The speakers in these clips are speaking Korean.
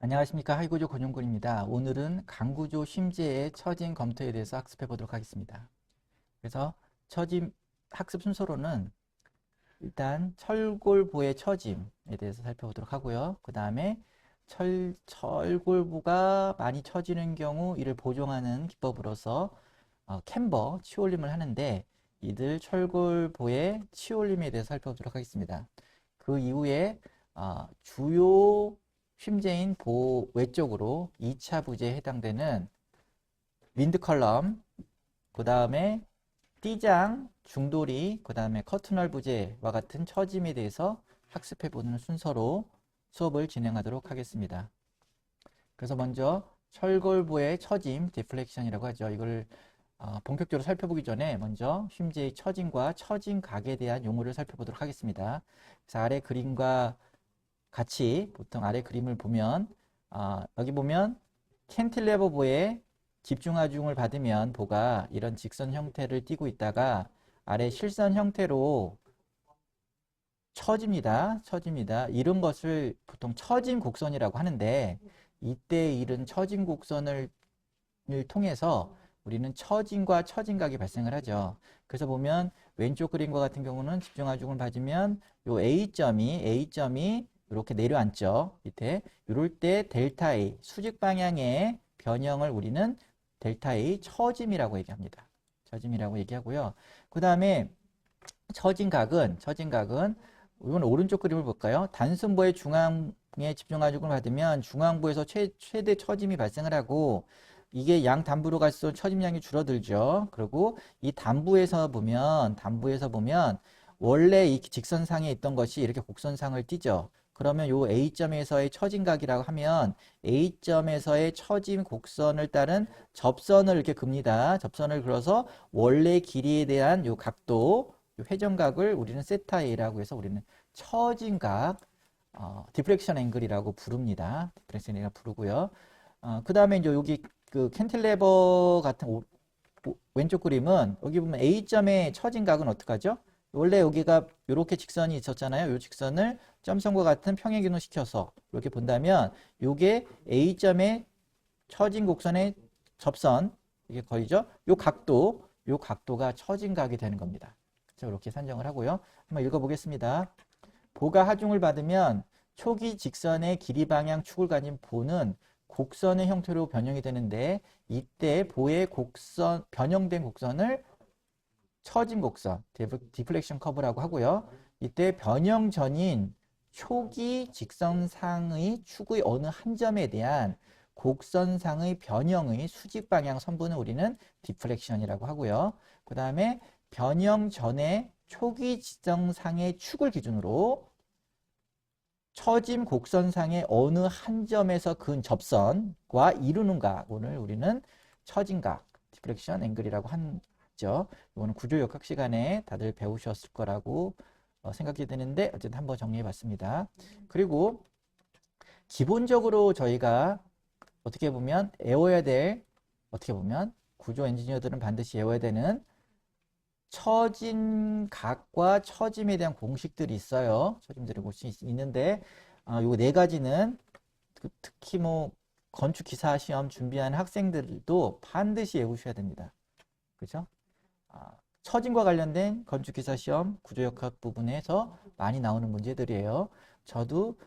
안녕하십니까. 하이구조 권용근입니다. 오늘은 강구조 심재의 처진 검토에 대해서 학습해 보도록 하겠습니다. 그래서 처짐 학습 순서로는 일단 철골보의 처짐에 대해서 살펴보도록 하고요. 그 다음에 철골보가 많이 처지는 경우 이를 보정하는 기법으로서 캠버, 치올림을 하는데 이들 철골보의 치올림에 대해서 살펴보도록 하겠습니다. 그 이후에 주요 쉼재인 보 외쪽으로 2차 부재에 해당되는 윈드 컬럼, 그 다음에 띠장, 중도리, 그 다음에 커트널 부재와 같은 처짐에 대해서 학습해보는 순서로 수업을 진행하도록 하겠습니다. 그래서 먼저 철골보의 처짐, 디플렉션이라고 하죠. 이걸 본격적으로 살펴보기 전에 먼저 쉼재의 처짐과 처짐각에 대한 용어를 살펴보도록 하겠습니다. 그래서 아래 그림과 같이 보통 아래 그림을 보면 여기 보면 캔틸레버 보에 집중하중을 받으면 보가 이런 직선 형태를 띠고 있다가 아래 실선 형태로 처집니다. 이런 것을 보통 처짐 곡선이라고 하는데 이때 이른 처짐 곡선을 통해서 우리는 처짐과 처짐각이 발생을 하죠. 그래서 보면 왼쪽 그림과 같은 경우는 집중하중을 받으면 요 A점이 이렇게 내려앉죠. 밑에 이럴 때 델타 A 수직 방향의 변형을 우리는 델타 A 처짐이라고 얘기합니다. 처짐이라고 얘기하고요. 그 다음에 처짐각은 이건 오른쪽 그림을 볼까요? 단순부의 중앙에 집중하중을 받으면 중앙부에서 최대 처짐이 발생을 하고 이게 양 단부로 갈수록 처짐량이 줄어들죠. 그리고 이 단부에서 보면 원래 이 직선상에 있던 것이 이렇게 곡선상을 띠죠. 그러면 요 A점에서의 처짐각이라고 하면 A점에서의 처짐 곡선을 따른 접선을 이렇게 긋니다. 접선을 그어서 원래 길이에 대한 요 각도, 요 회전각을 우리는 세타 A라고 해서 우리는 처짐각, 디프렉션 앵글이라고 부릅니다. 디프렉션 앵글이라고 부르고요. 그 다음에 이제 여기 그 캔틸레버 같은 왼쪽 그림은 여기 보면 A점의 처짐각은 어떻게 하죠? 원래 여기가 이렇게 직선이 있었잖아요. 이 직선을 점선과 같은 평행이동 시켜서 이렇게 본다면 이게 A점의 처진 곡선의 접선 이게 거리죠. 요 각도가 처진각이 되는 겁니다. 그렇죠? 이렇게 산정을 하고요. 한번 읽어보겠습니다. 보가 하중을 받으면 초기 직선의 길이 방향 축을 가진 보는 곡선의 형태로 변형이 되는데 이때 보의 곡선 변형된 곡선을 처진 곡선, 디플렉션 커브라고 하고요. 이때 변형 전인 초기 직선상의 축의 어느 한 점에 대한 곡선상의 변형의 수직 방향 선분을 우리는 디플렉션이라고 하고요. 그 다음에 변형 전에 초기 직선상의 축을 기준으로 처짐 곡선상의 어느 한 점에서 근 접선과 이루는 각을 우리는 처짐각, 디플렉션 앵글이라고 하죠. 이거는 구조역학 시간에 다들 배우셨을 거라고 생각이 되는데 어쨌든 한번 정리해 봤습니다. 그리고 기본적으로 저희가 어떻게 보면 구조 엔지니어들은 반드시 외워야 되는 처짐각과 처짐에 대한 공식들이 있어요. 처짐들의 공식이 있는데 요 네 가지는 특히 뭐 건축 기사 시험 준비하는 학생들도 반드시 외우셔야 됩니다. 그죠? 처짐과 관련된 건축 기사 시험 구조역학 부분에서 많이 나오는 문제들이에요. 저도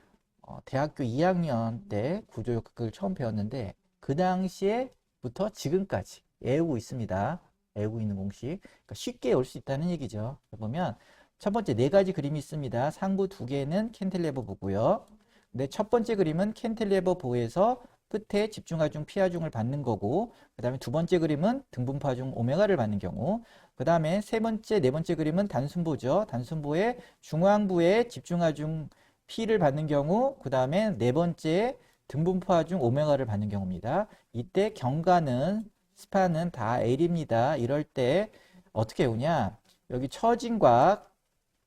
대학교 2학년 때 구조역학을 처음 배웠는데 그 당시에부터 지금까지 외우고 있습니다. 외우고 있는 공식. 그러니까 쉽게 외울 수 있다는 얘기죠. 보면 첫 번째 네 가지 그림이 있습니다. 상부 두 개는 캔틸레버 보고요. 근데 첫 번째 그림은 캔틸레버 보에서 끝에 집중하중, 피하중을 받는 거고 그 다음에 두 번째 그림은 등분파중 오메가를 받는 경우 그 다음에 세 번째, 네 번째 그림은 단순보죠. 단순보의 중앙부에 집중하중 P를 받는 경우 그 다음에 네 번째 등분파중 오메가를 받는 경우입니다. 이때 경과는 스파는 다 L입니다. 이럴 때 어떻게 외우냐 여기 처진각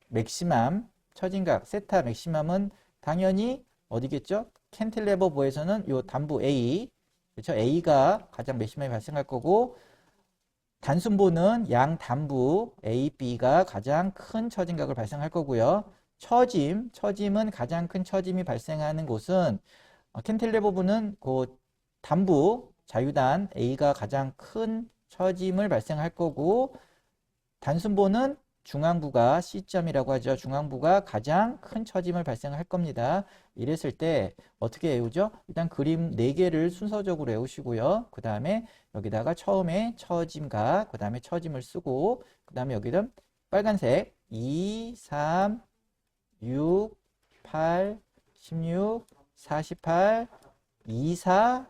맥시멈 처진각 세타 맥시멈은 당연히 어디겠죠? 캔틸레버 보에서는 요 단부 A 그렇죠? A가 가장 맥시멈이 발생할 거고 단순보는 양 단부 A, B가 가장 큰 처진각을 발생할 거고요. 처짐은 가장 큰 처짐이 발생하는 곳은 캔틸레버 부는 그 단부 자유단 A가 가장 큰 처짐을 발생할 거고, 단순보는 중앙부가 C점이라고 하죠. 중앙부가 가장 큰 처짐을 발생할 겁니다. 이랬을 때 어떻게 외우죠? 일단 그림 4개를 순서적으로 외우시고요. 그 다음에 여기다가 처음에 처짐과 그 다음에 처짐을 쓰고, 그 다음에 여기는 빨간색 2, 3, 6, 8, 16, 48, 24,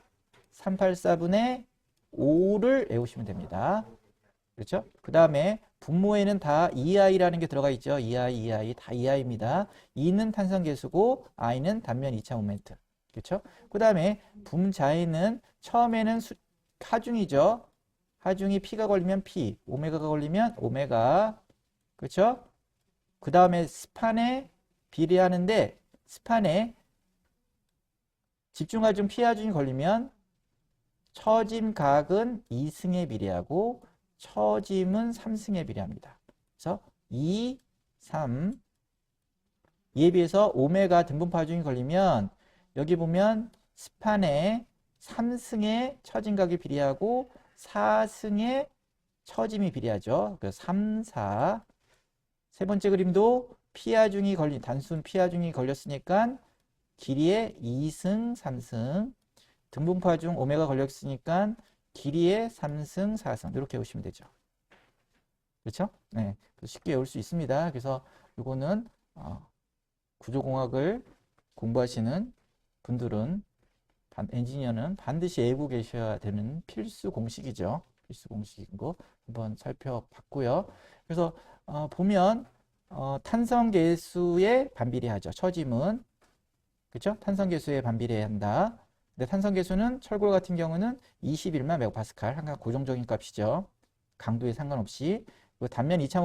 384분의 5를 외우시면 됩니다. 그렇죠? 그 다음에 분모에는 다 EI라는 게 들어가 있죠. EI 다 EI입니다. E는 탄성계수고 I는 단면 2차 모멘트. 그렇죠? 그 다음에 분자에는 처음에는 하중이죠. 하중이 P가 걸리면 P, 오메가가 걸리면 오메가. 그렇죠? 그 다음에 스판에 비례하는데 스판에 집중하중 P하중이 걸리면 처짐각은 2승에 비례하고 처짐은 3승에 비례합니다. 그래서 2, 3 이에 비해서 오메가 등분파중이 걸리면 여기 보면 스판에 3승의 처짐각이 비례하고 4승의 처짐이 비례하죠. 그래서 3, 4 세 번째 그림도 피하중이 걸린 단순 피하중이 걸렸으니까 길이에 2승, 3승 등분파중 오메가 걸렸으니까 길이에 3승, 4승 이렇게 외우시면 되죠. 그렇죠? 네, 쉽게 외울 수 있습니다. 그래서 이거는 구조공학을 공부하시는 분들은 엔지니어는 반드시 외우고 계셔야 되는 필수 공식이죠. 필수 공식인 거 한번 살펴봤고요. 그래서 보면 탄성계수에 반비례하죠. 처짐은 그렇죠? 탄성계수에 반비례한다. 근데 탄성계수는 철골 같은 경우는 21만 메가파스칼 항상 고정적인 값이죠. 강도에 상관없이. 그리고 단면 2차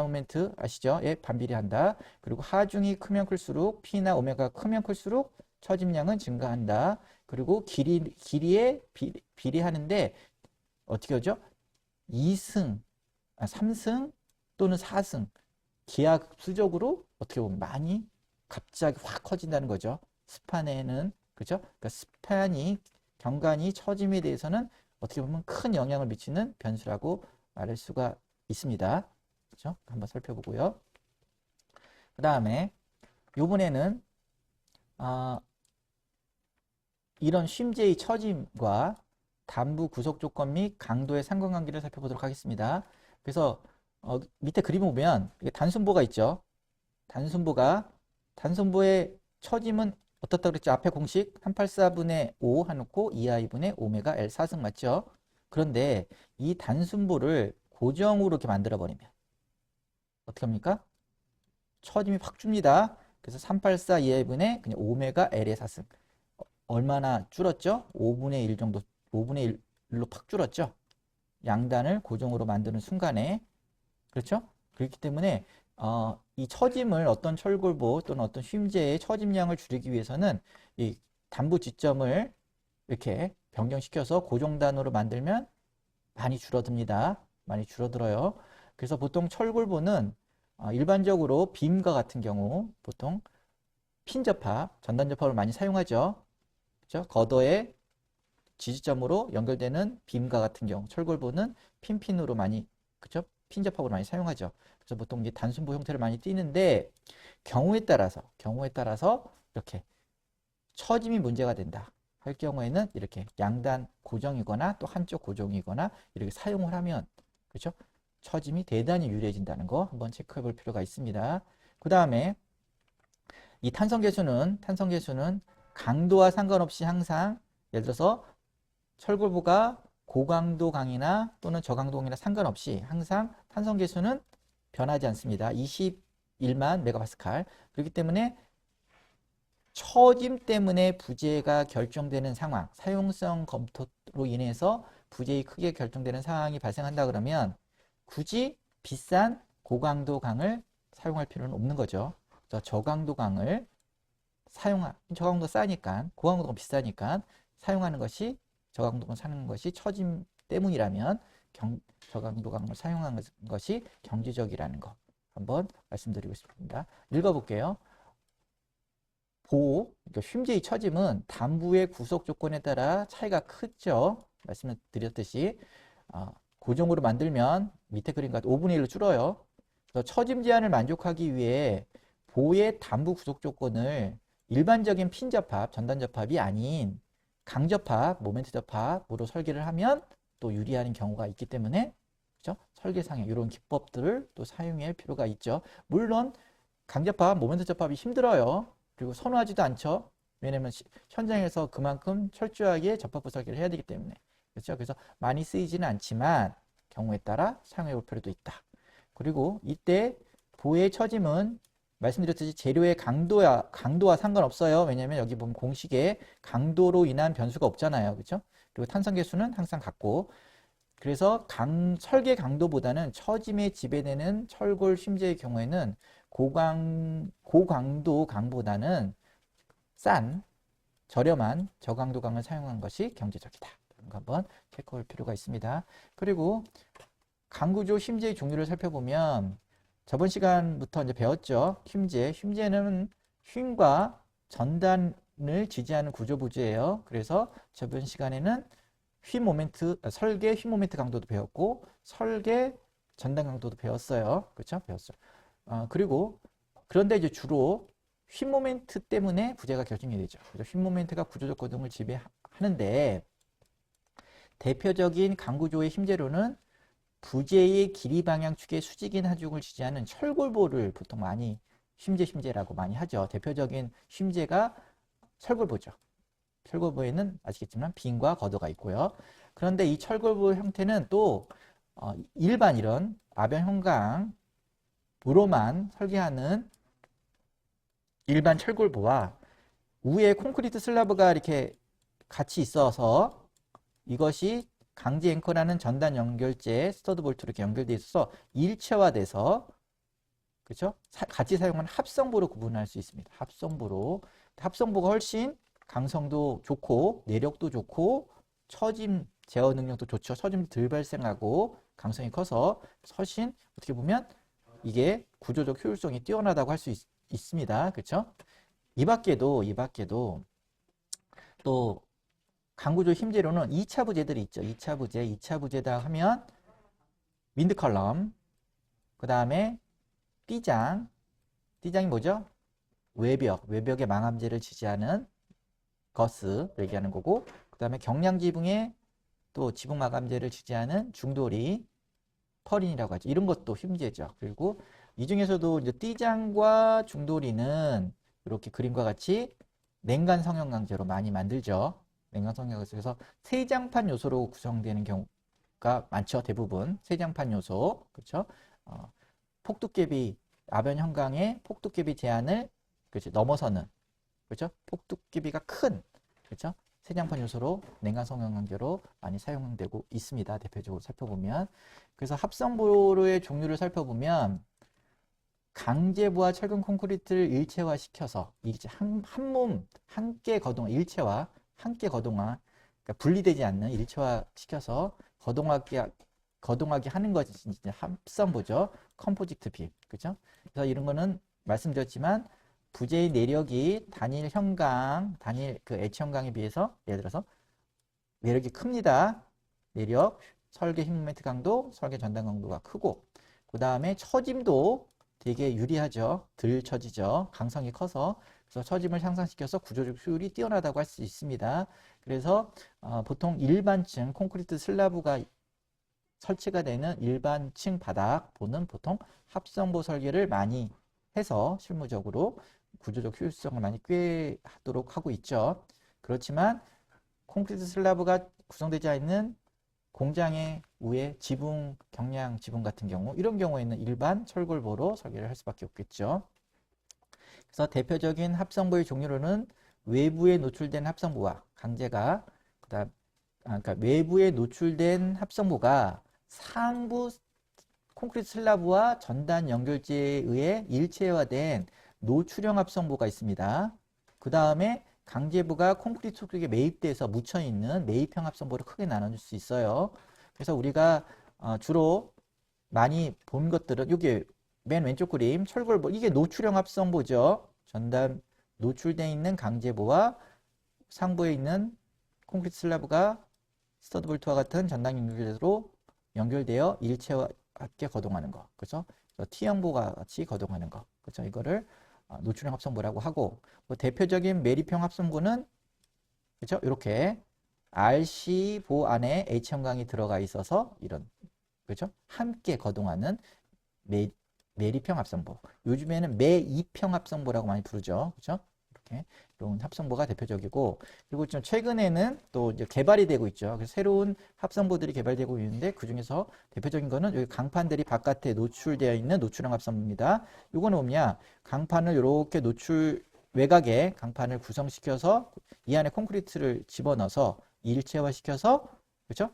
모멘트 아시죠? 예, 반비례한다. 그리고 하중이 크면 클수록 P나 오메가가 크면 클수록 처짐량은 증가한다. 그리고 길이에 비례하는데 어떻게 하죠? 2승, 3승 또는 4승 기하급수적으로 어떻게 보면 많이 갑자기 확 커진다는 거죠. 스판에는 그죠? 그러니까 스판이 경관이 처짐에 대해서는 어떻게 보면 큰 영향을 미치는 변수라고 말할 수가 있습니다. 그죠? 한번 살펴보고요. 그 다음에 요번에는 이런 쉼제의 처짐과 단부 구속 조건 및 강도의 상관관계를 살펴보도록 하겠습니다. 그래서 밑에 그림을 보면 단순보가 있죠. 단순보의 처짐은 어떻다 그랬죠? 앞에 공식 184분의 5 해놓고 2i분의 오메가 L 4승 맞죠? 그런데 이 단순보를 고정으로 이렇게 만들어 버리면 어떻게 합니까? 처짐이 확 줍니다. 그래서 384 2i분의 그냥 오메가 L의 4승. 얼마나 줄었죠? 5분의 1 정도, 5분의 1로 팍 줄었죠? 양단을 고정으로 만드는 순간에. 그렇죠? 그렇기 때문에 이 처짐을 어떤 철골보 또는 어떤 쉼제의 처짐량을 줄이기 위해서는 이 단부 지점을 이렇게 변경시켜서 고정단으로 만들면 많이 줄어듭니다. 많이 줄어들어요. 그래서 보통 철골보는 일반적으로 빔과 같은 경우 보통 핀접합, 전단접합을 많이 사용하죠. 그렇죠? 거더의 지지점으로 연결되는 빔과 같은 경우 철골보는 핀으로 많이 그렇죠? 핀접합으로 많이 사용하죠. 그래서 보통 이제 단순보 형태를 많이 띄는데 경우에 따라서 이렇게 처짐이 문제가 된다 할 경우에는 이렇게 양단 고정이거나 또 한쪽 고정이거나 이렇게 사용을 하면 그렇죠? 처짐이 대단히 유리해진다는 거 한번 체크해 볼 필요가 있습니다. 그 다음에 이 탄성계수는 강도와 상관없이 항상 예를 들어서 철골보가 고강도 강이나 또는 저강도 강이나 상관없이 항상 탄성계수는 변하지 않습니다. 21만 메가파스칼. 그렇기 때문에 처짐 때문에 부재가 결정되는 상황, 사용성 검토로 인해서 부재의 크게 결정되는 상황이 발생한다 그러면 굳이 비싼 고강도 강을 사용할 필요는 없는 거죠. 그래서 저강도 강을 저강도 싸니까 고강도가 비싸니까 사용하는 것이 저강도를 사는 것이 처짐 때문이라면 저강도 강을 사용하는 것이 경제적이라는 거 한번 말씀드리고 싶습니다. 읽어볼게요. 그러니까 쉼제의 처짐은 담부의 구속 조건에 따라 차이가 크죠. 말씀을 드렸듯이 고정으로 만들면 밑에 그림과 5분의 1로 줄어요. 그래서 처짐 제한을 만족하기 위해 보의 담부 구속 조건을 일반적인 핀 접합, 전단 접합이 아닌 강 접합, 모멘트 접합으로 설계를 하면 또 유리한 경우가 있기 때문에 그렇죠? 설계상에 이런 기법들을 또 사용할 필요가 있죠. 물론 강접합, 모멘트 접합이 힘들어요. 그리고 선호하지도 않죠. 왜냐면 현장에서 그만큼 철저하게 접합부 설계를 해야 되기 때문에. 그렇죠? 그래서 많이 쓰이지는 않지만 경우에 따라 사용해 볼 필요도 있다. 그리고 이때 보의 처짐은 말씀드렸듯이 재료의 강도와 상관없어요. 왜냐면 여기 보면 공식에 강도로 인한 변수가 없잖아요. 그렇죠? 그리고 탄성 계수는 항상 같고 그래서 설계 강도보다는 처짐에 지배되는 철골 심재의 경우에는 고강도 강보다는 싼 저렴한 저강도 강을 사용하는 것이 경제적이다. 이런 거 한번 체크할 필요가 있습니다. 그리고 강구조 심재의 종류를 살펴보면 저번 시간부터 이제 배웠죠. 쉼제는 쉼과 전단을 지지하는 구조 부지예요. 그래서 저번 시간에는 설계 휨 모멘트 강도도 배웠고 설계 전단 강도도 배웠어요. 그렇죠? 배웠어요. 그리고 그런데 이제 주로 휨 모멘트 때문에 부재가 결정이 되죠. 그래서 휨 모멘트가 구조적 고동을 지배하는데 대표적인 강구조의 힘재료는 부재의 길이 방향 축의 수직인 하중을 지지하는 철골보를 보통 많이 쉼제라고 많이 하죠. 대표적인 쉼제가 철골보죠. 철골보에는 아시겠지만 빈과 거도가 있고요. 그런데 이 철골보 형태는 또 일반 이런 아변 형광으로만 설계하는 일반 철골보와 위에 콘크리트 슬라브가 이렇게 같이 있어서 이것이 강제 앵커라는 전단 연결재 스터드 볼트로 이렇게 연결되어 있어서 일체화돼서 그렇죠? 같이 사용하는 합성보로 구분할 수 있습니다. 합성보가 훨씬 강성도 좋고 내력도 좋고 처짐 제어 능력도 좋죠. 처짐도 덜 발생하고 강성이 커서 훨씬 어떻게 보면 이게 구조적 효율성이 뛰어나다고 할 수 있습니다. 그렇죠? 이 밖에도 또 강구조 힘재료는 2차 부재들이 있죠. 2차 부재다 하면 윈드 컬럼, 그 다음에 띠장이 뭐죠? 외벽의 망함재를 지지하는 거스 얘기하는 거고, 그 다음에 경량 지붕에 또 지붕 마감재를 지지하는 중돌이 펄인이라고 하죠. 이런 것도 힘재죠. 그리고 이 중에서도 이제 띠장과 중돌이는 이렇게 그림과 같이 냉간 성형 강재로 많이 만들죠. 냉간 성형 강재. 그래서 세장판 요소로 구성되는 경우가 많죠. 대부분 세장판 요소. 그렇죠? 폭두께비 아변 형광의 폭두께비 제한을 그렇죠? 넘어서는 그렇죠? 폭두께비가 큰 그렇죠? 세장판 요소로 냉간 성형 강재로 많이 사용되고 있습니다. 대표적으로 살펴보면 그래서 합성보로의 종류를 살펴보면 강제부와 철근 콘크리트를 일체화시켜서 한몸 함께 거동화 일체화 함께 거동화 그러니까 분리되지 않는 일체화시켜서 거동하게 하는 것이 진짜 합성보죠. 컴포지트 빔 그죠? 그래서 이런 거는 말씀드렸지만 부재의 내력이 단일 그 H 형광에 비해서 예를 들어서 내력이 큽니다. 내력, 설계 휨 모멘트 강도, 설계 전단 강도가 크고 그 다음에 처짐도 되게 유리하죠. 덜 처지죠. 강성이 커서 그래서 처짐을 향상시켜서 구조적 효율이 뛰어나다고 할 수 있습니다. 그래서 보통 일반층 콘크리트 슬라브가 설치가 되는 일반층 바닥보는 보통 합성보 설계를 많이 해서 실무적으로 구조적 효율성을 많이 꾀하도록 하고 있죠. 그렇지만 콘크리트 슬라브가 구성되지 않는 공장의 위에 지붕, 경량 지붕 같은 경우 이런 경우에는 일반 철골보로 설계를 할 수밖에 없겠죠. 그래서 대표적인 합성보의 종류로는 외부에 노출된 합성보와 강제가 그러니까 외부에 노출된 합성보가 상부 콘크리트 슬라브와 전단 연결재에 의해 일체화된 노출형 합성보가 있습니다. 그 다음에 강제부가 콘크리트 속에 매입돼서 묻혀있는 매입형 합성보를 크게 나눠줄 수 있어요. 그래서 우리가 주로 많이 본 것들은 여기 맨 왼쪽 그림 철골보 이게 노출형 합성보죠. 전단 노출되어 있는 강제보와 상부에 있는 콘크리트 슬라브가 스터드볼트와 같은 전당 연결대로 연결되어 일체와 함께 거동하는 거. 그죠? T형보가 같이 거동하는 거. 그죠? 이거를 노출형 합성보라고 하고, 뭐 대표적인 매립형 합성보는 그죠? 이렇게 RC보 안에 H형광이 들어가 있어서 이런 그죠? 함께 거동하는 매립형 합성보. 요즘에는 매입형 합성보라고 많이 부르죠. 그죠? 이렇게 이런 합성보가 대표적이고, 그리고 좀 최근에는 또 이제 개발이 되고 있죠. 그래서 새로운 합성보들이 개발되고 있는데 그 중에서 대표적인 거는 여기 강판들이 바깥에 노출되어 있는 노출형 합성보입니다. 이거는 뭐냐? 강판을 이렇게 외곽에 강판을 구성시켜서 이 안에 콘크리트를 집어넣어서 일체화시켜서 그죠?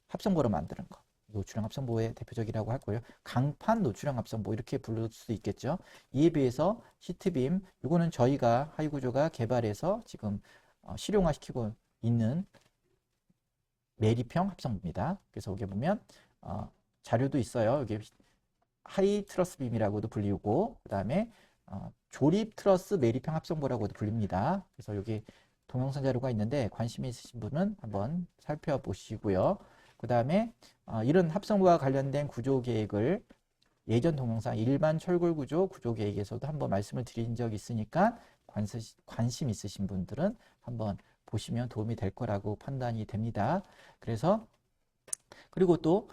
합성보로 만드는 거. 노출형 합성보의 대표적이라고 하고요. 강판 노출형 합성보 이렇게 부를 수도 있겠죠. 이에 비해서 시트빔 이거는 저희가 하이구조가 개발해서 지금 실용화시키고 있는 매립형 합성보입니다. 그래서 여기 보면 자료도 있어요. 여기 하이 트러스 빔이라고도 불리고 그 다음에 조립 트러스 매립형 합성보라고도 불립니다. 그래서 여기 동영상 자료가 있는데 관심이 있으신 분은 한번 살펴보시고요. 그 다음에 이런 합성부와 관련된 구조 계획을 예전 동영상 일반 철골 구조 계획에서도 한번 말씀을 드린 적이 있으니까 관심 있으신 분들은 한번 보시면 도움이 될 거라고 판단이 됩니다. 그리고 또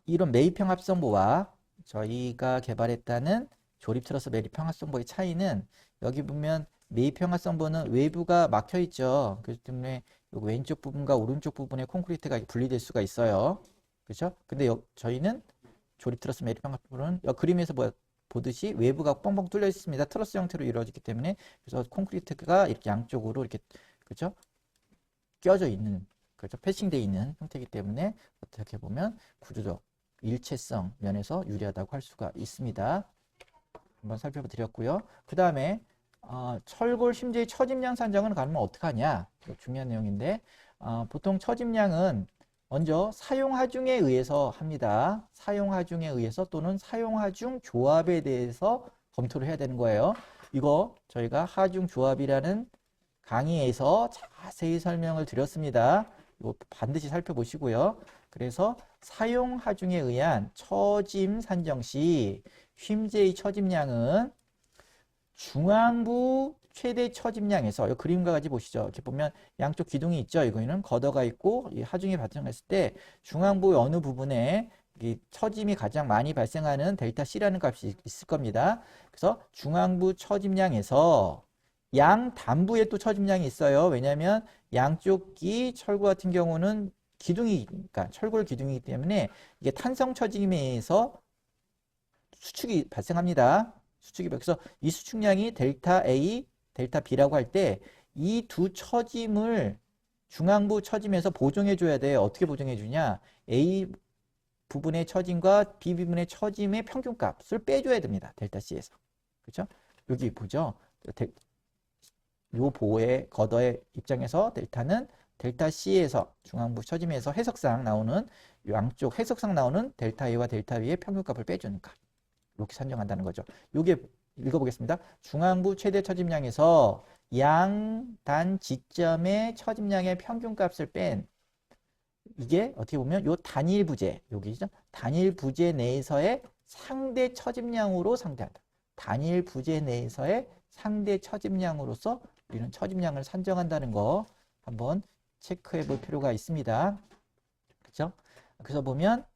이런 매입형 합성부와 저희가 개발했다는 조립 트러스 매립형 합성부의 차이는 여기 보면 매입형 합성부는 외부가 막혀 있죠. 그렇기 때문에 왼쪽 부분과 오른쪽 부분의 콘크리트가 분리될 수가 있어요. 그렇죠? 근데 저희는 조립 트러스 매립형 합성부는 그림에서 보듯이 외부가 뻥뻥 뚫려 있습니다. 트러스 형태로 이루어지기 때문에 그래서 콘크리트가 이렇게 양쪽으로 이렇게 그렇죠? 껴져 있는 그렇죠? 패싱되어 있는 형태이기 때문에 어떻게 보면 구조적 일체성 면에서 유리하다고 할 수가 있습니다. 한번 살펴드렸고요. 그 다음에 철골 심재의 처짐량 산정은 가능하면 어떻게 하냐? 중요한 내용인데 보통 처짐량은 먼저 사용하중에 의해서 합니다. 사용하중에 의해서 또는 사용하중 조합에 대해서 검토를 해야 되는 거예요. 이거 저희가 하중 조합이라는 강의에서 자세히 설명을 드렸습니다. 이거 반드시 살펴보시고요. 그래서 사용 하중에 의한 처짐 산정 시 쉼제의 처짐량은 중앙부 최대 처짐량에서 이 그림과 같이 보시죠. 이렇게 보면 양쪽 기둥이 있죠. 이거는 걷어가 있고 이 하중이 발생했을 때 중앙부 어느 부분에 이 처짐이 가장 많이 발생하는 델타 C라는 값이 있을 겁니다. 그래서 중앙부 처짐량에서 양 단부에 또 처짐량이 있어요. 왜냐하면 양쪽이 철골 같은 경우는 그러니까 철골 기둥이기 때문에 이게 탄성 처짐에 의해서 수축이 발생합니다. 그래서 이 수축량이 델타 A, 델타 B라고 할 때 이 두 처짐을 중앙부 처짐에서 보정해 줘야 돼요. 어떻게 보정해 주냐? A 부분의 처짐과 B 부분의 처짐의 평균값을 빼줘야 됩니다. 델타 C에서. 그렇죠? 여기 보죠. 요 보호의 걷어의 입장에서 델타는 델타 C에서 중앙부 처짐에서 해석상 나오는 양쪽 해석상 나오는 델타 A와 델타 B의 평균값을 빼주는 값. 이렇게 산정한다는 거죠. 요게 읽어보겠습니다. 중앙부 최대 처짐량에서 양단 지점의 처짐량의 평균값을 뺀 이게 어떻게 보면 요 단일 부재 여기죠. 단일 부재 내에서의 상대 처짐량으로 상대한다. 단일 부재 내에서의 상대 처짐량으로서 우리는 처짐량을 산정한다는 거 한번 체크해 볼 필요가 있습니다. 그렇죠? 그래서 보면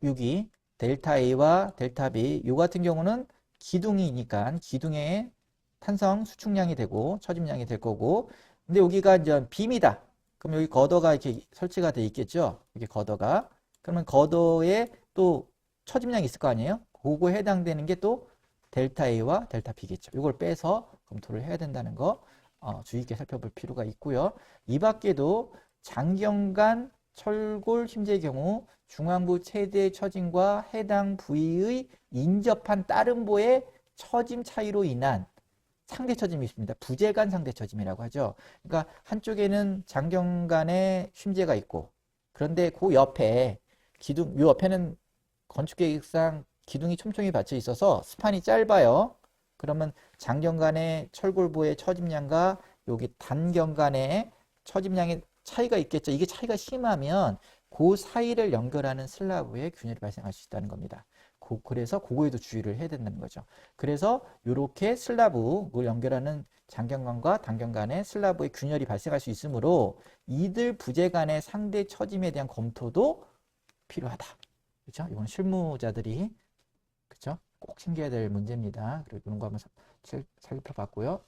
여기 델타 A와 델타 B 요 같은 경우는 기둥이니까 기둥의 탄성 수축량이 되고 처짐량이 될 거고 근데 여기가 이제 빔이다. 그럼 여기 걷어가 이렇게 설치가 돼 있겠죠. 여기 걷어가 그러면 걷어에 또 처짐량이 있을 거 아니에요. 그거에 해당되는 게 또 델타 A와 델타 B겠죠. 이걸 빼서 검토를 해야 된다는 거 주의 깊게 살펴볼 필요가 있고요. 이 밖에도 장경간 철골 심재의 경우 중앙부 최대 처짐과 해당 부위의 인접한 따름보의 처짐 차이로 인한 상대 처짐이 있습니다. 부재간 상대 처짐이라고 하죠. 그러니까 한쪽에는 장경간의 심재가 있고 그런데 그 옆에 기둥, 이 옆에는 건축 계획상 기둥이 촘촘히 받쳐 있어서 스판이 짧아요. 그러면 장경간의 철골보의 처짐량과 여기 단경간의 처짐량의 차이가 있겠죠. 이게 차이가 심하면 그 사이를 연결하는 슬라브에 균열이 발생할 수 있다는 겁니다. 그래서 그거에도 주의를 해야 된다는 거죠. 그래서 이렇게 슬라브를 연결하는 장경간과 단경간의 슬라브의 균열이 발생할 수 있으므로 이들 부재 간의 상대 처짐에 대한 검토도 필요하다. 그렇죠? 이건 실무자들이 그렇죠? 꼭 챙겨야 될 문제입니다. 그리고 이런 거 한번 살펴봤고요.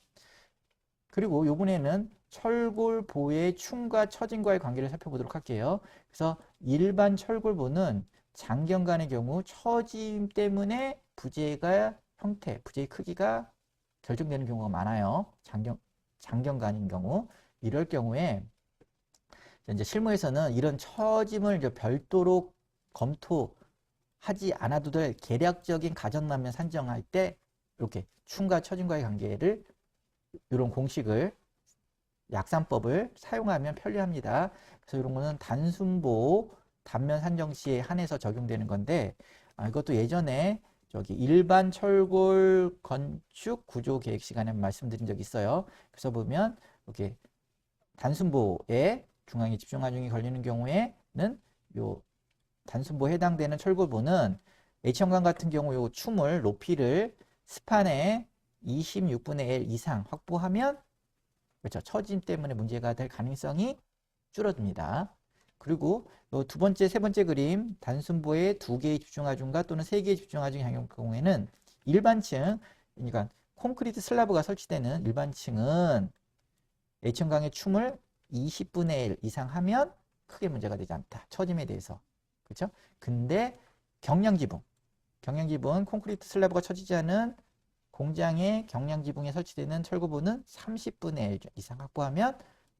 그리고 이번에는 철골보의 춤과 처짐과의 관계를 살펴보도록 할게요. 그래서 일반 철골보는 장경간의 경우 처짐 때문에 부재가 형태, 부재의 크기가 결정되는 경우가 많아요. 장경간인 경우. 이럴 경우에 이제 실무에서는 이런 처짐을 이제 별도로 검토하지 않아도 될 계략적인 가정라면 산정할 때 이렇게 춤과 처짐과의 관계를 이런 공식을 약산법을 사용하면 편리합니다. 그래서 이런 거는 단순보 단면 산정 시에 한해서 적용되는 건데 이것도 예전에 저기 일반 철골 건축 구조 계획 시간에 말씀드린 적이 있어요. 그래서 보면 이렇게 단순보에 중앙에 집중하중이 걸리는 경우에는 요 단순보에 해당되는 철골보는 H형관 같은 경우 요 춤을 높이를 스판의 26분의 1 이상 확보하면 그렇죠. 처짐 때문에 문제가 될 가능성이 줄어듭니다. 그리고 두 번째, 세 번째 그림 단순보의 2개의 집중하중과 또는 3개의 집중하중이 향할 경우에는 일반층, 그러니까 콘크리트 슬라브가 설치되는 일반층은 H형광의 춤을 20분의 1 이상 하면 크게 문제가 되지 않다. 처짐에 대해서. 그렇죠? 근데 경량지붕 콘크리트 슬라브가 쳐지지 않은 공장의 경량지붕에 설치되는 철골보는 30분의 1 이상 확보하면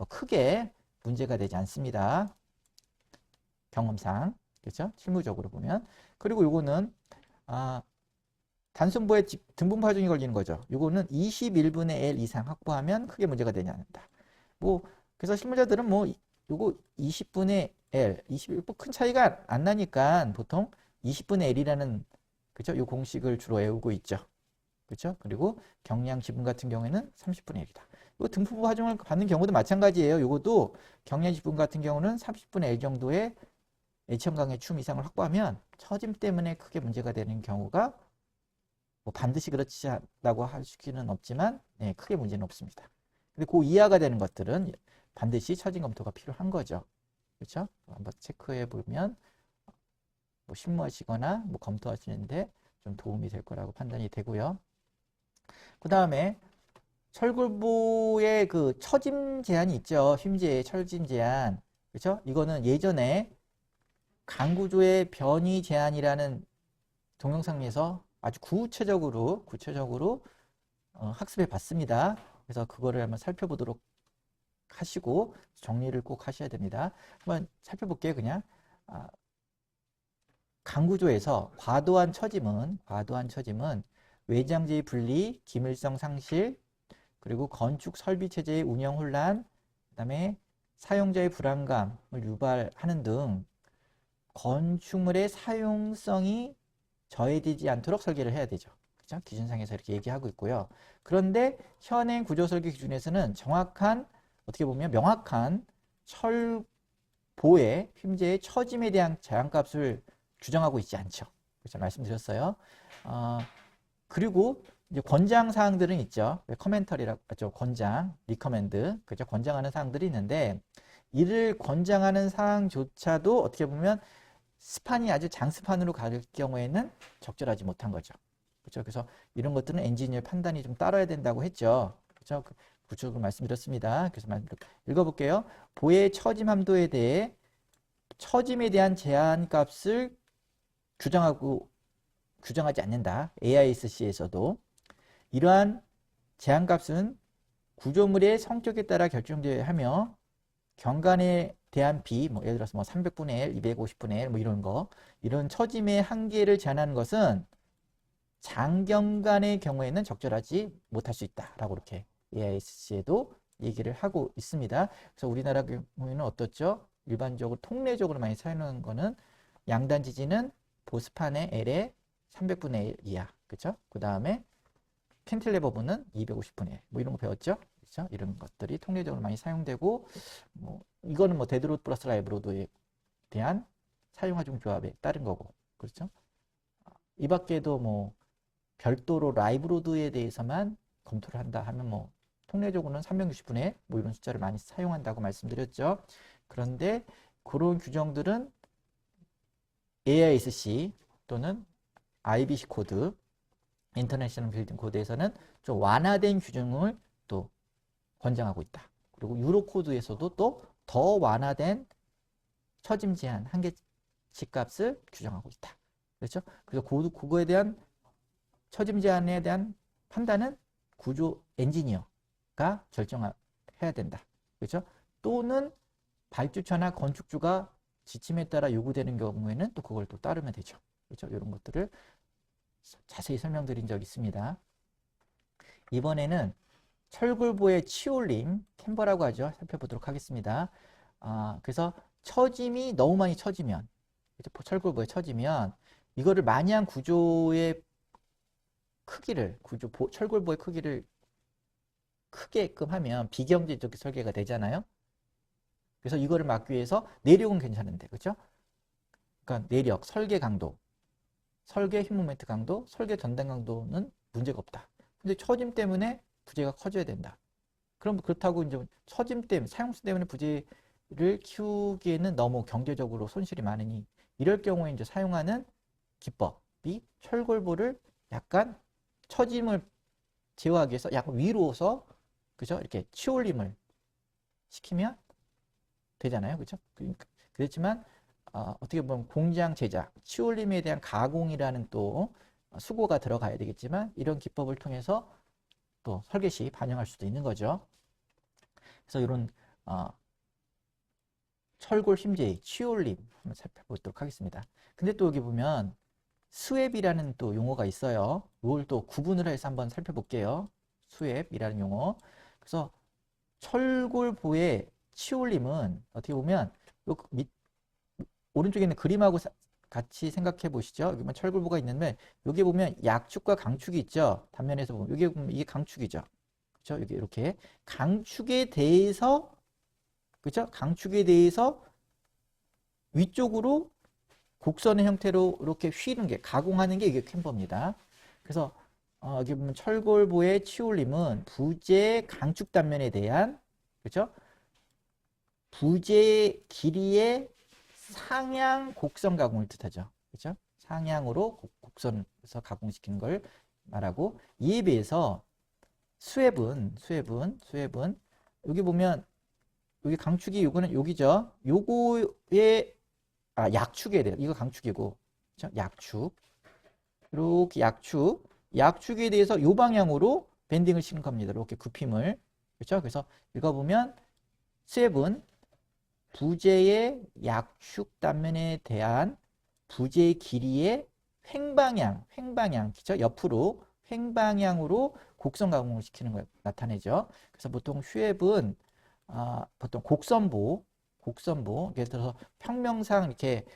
크게 문제가 되지 않습니다. 경험상. 그렇죠? 실무적으로 보면. 그리고 요거는 단순보에 등분파 하중이 걸리는 거죠. 요거는 21분의 1 이상 확보하면 크게 문제가 되지 않는다. 그래서 실무자들은 요거 20분의 L, 21분 큰 차이가 안 나니까 보통 20분의 1이라는 그죠? 요 공식을 주로 외우고 있죠. 그렇죠? 그리고 경량 지분 같은 경우에는 30분의 1이다. 이 등분파 하중을 받는 경우도 마찬가지예요. 요것도 경량 지분 같은 경우는 30분의 1 정도의 H형광의 춤 이상을 확보하면 처짐 때문에 크게 문제가 되는 경우가 반드시 그렇지 않다고 할 수는 없지만 크게 문제는 없습니다. 근데 그 이하가 되는 것들은 반드시 처짐 검토가 필요한 거죠. 그렇죠? 한번 체크해 보면 실무하시거나 검토하시는데 좀 도움이 될 거라고 판단이 되고요. 그 다음에 철골보의 그 처짐 제한이 있죠. 휨제의 처짐 제한. 그렇죠? 이거는 예전에 강구조의 변이 제한이라는 동영상에서 아주 구체적으로 학습해 봤습니다. 그래서 그거를 한번 살펴보도록 하시고 정리를 꼭 하셔야 됩니다. 한번 살펴볼게요. 그냥 강구조에서 과도한 처짐은 외장재의 분리, 기밀성 상실, 그리고 건축 설비 체제의 운영 혼란, 그다음에 사용자의 불안감을 유발하는 등 건축물의 사용성이 저해되지 않도록 설계를 해야 되죠. 그렇죠? 기준상에서 이렇게 얘기하고 있고요. 그런데 현행 구조설계 기준에서는 어떻게 보면 명확한 철보의 휨제의 처짐에 대한 제한값을 규정하고 있지 않죠. 그렇죠? 말씀드렸어요. 그리고 이제 권장 사항들은 있죠. 커멘터리라고 하죠. 권장, 리커멘드. 그죠? 권장하는 사항들이 있는데 이를 권장하는 사항조차도 어떻게 보면 스판이 아주 장스판으로 갈 경우에는 적절하지 못한 거죠. 그렇죠? 그래서 이런 것들은 엔지니어 판단이 좀 따라야 된다고 했죠. 그렇죠? 구축을 말씀드렸습니다. 그래서 읽어볼게요. 보의 처짐 함도에 대해 처짐에 대한 제한값을 규정하지 않는다. AISC에서도 이러한 제한값은 구조물의 성격에 따라 결정되어야 하며 경관에 대한 비, 예를 들어서 300분의 1, 250분의 1 이런 처짐의 한계를 제한하는 것은 장경관의 경우에는 적절하지 못할 수 있다라고 이렇게 AISC에도 얘기를 하고 있습니다. 그래서 우리나라 경우에는 어떻죠? 일반적으로 통례적으로 많이 사용하는 거는 양단 지지는 보스판의 L의 300분의 1 이하, 그렇죠? 그 다음에 캔틸레버분은 250분의 1. 뭐 이런 거 배웠죠? 그렇죠? 이런 것들이 통례적으로 많이 사용되고, 뭐 이거는 뭐 데드로드 플러스 라이브로드에 대한 사용하중 조합에 따른 거고, 그렇죠? 이 밖에도 뭐 별도로 라이브로드에 대해서만 검토를 한다 하면 뭐 통례적으로는 360분의 1, 뭐 이런 숫자를 많이 사용한다고 말씀드렸죠. 그런데 그런 규정들은 AISC 또는 IBC 코드, 인터내셔널 빌딩 코드에서는 좀 완화된 규정을 또 권장하고 있다. 그리고 유로 코드에서도 또 더 완화된 처짐 제한 한계치 값을 규정하고 있다. 그렇죠? 그래서 그거에 대한 처짐 제한에 대한 판단은 구조 엔지니어가 결정해야 된다. 그렇죠? 또는 발주처나 건축주가 지침에 따라 요구되는 경우에는 또 그걸 또 따르면 되죠. 그렇죠? 이런 것들을 자세히 설명드린 적이 있습니다. 이번에는 철골보의 치올림, 캠버라고 하죠. 살펴보도록 하겠습니다. 그래서 처짐이 너무 많이 처지면, 철골보에 처지면 이거를 많이 한 구조의 크기를, 철골보의 크기를 크게끔 하면 비경제적 설계가 되잖아요. 그래서 이거를 막기 위해서 내력은 괜찮은데, 그렇죠? 그러니까 내력, 설계 강도, 설계 힘 모멘트 강도, 설계 전단 강도는 문제가 없다. 근데 처짐 때문에 부재가 커져야 된다. 그럼 그렇다고 이제 처짐 때문에, 사용수 때문에 부재를 키우기에는 너무 경제적으로 손실이 많으니 이럴 경우에 이제 사용하는 기법이 철골보를 약간 처짐을 제어하기 위해서 약간 위로서, 그죠? 이렇게 치올림을 시키면 되잖아요. 그죠? 그렇지만 어떻게 보면 공장 제작, 치올림에 대한 가공이라는 또 수고가 들어가야 되겠지만 이런 기법을 통해서 또 설계 시 반영할 수도 있는 거죠. 그래서 이런 철골 심재의 치올림 한번 살펴보도록 하겠습니다. 근데 또 여기 보면 스웹이라는 또 용어가 있어요. 이걸 또 구분을 해서 한번 살펴볼게요. 스웹이라는 용어. 그래서 철골보의 치올림은 어떻게 보면 요 오른쪽에 있는 그림하고 같이 생각해 보시죠. 여기 보면 철골보가 있는데 여기 보면 약축과 강축이 있죠. 단면에서 보면 여기 보면 이게 강축이죠. 그렇죠? 여기 이렇게 강축에 대해서, 그렇죠? 강축에 대해서 위쪽으로 곡선의 형태로 이렇게 휘는 게, 가공하는 게 이게 캠버입니다. 그래서 여기 보면 철골보의 치올림은 부재 강축 단면에 대한, 그렇죠? 부재 길이의 상향 곡선 가공을 뜻하죠. 그렇죠? 상향으로 곡선에서 가공시키는 걸 말하고, 이에 비해서 스웹은 여기 보면 여기 강축이 요거는 여기죠. 요거의 약축에 대해, 이거 강축이고, 그렇죠? 약축, 이렇게 약축에 대해서 요 방향으로 밴딩을 시킨 겁니다. 이렇게 굽힘을, 그렇죠? 그래서 읽어보면 스웹은 부재의 약축 단면에 대한 부재의 길이의 횡방향, 그렇죠? 옆으로 횡방향으로 곡선 가공을 시키는 걸 나타내죠. 그래서 보통 슈웹은 보통 곡선보, 예를 들어서 평면상 이렇게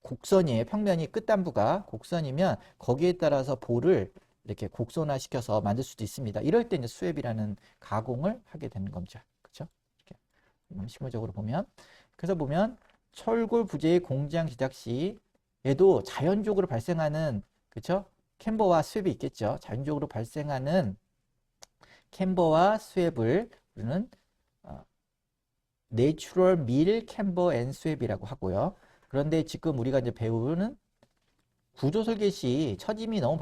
곡선이에요. 평면이 끝단부가 곡선이면 거기에 따라서 보를 이렇게 곡선화 시켜서 만들 수도 있습니다. 이럴 때 이제 스웹이라는 가공을 하게 되는 겁니다. 그렇죠? 이렇게 실무적으로 보면, 그래서 보면 철골 부재의 공장 제작 시 얘도 자연적으로 발생하는, 그렇죠? 캠버와 스웹이 있겠죠. 자연적으로 발생하는 캠버와 스웹을 우리는 내추럴 밀 캠버 앤 스웹이라고 하고요. 그런데 지금 우리가 이제 배우는 구조 설계 시 처짐이 너무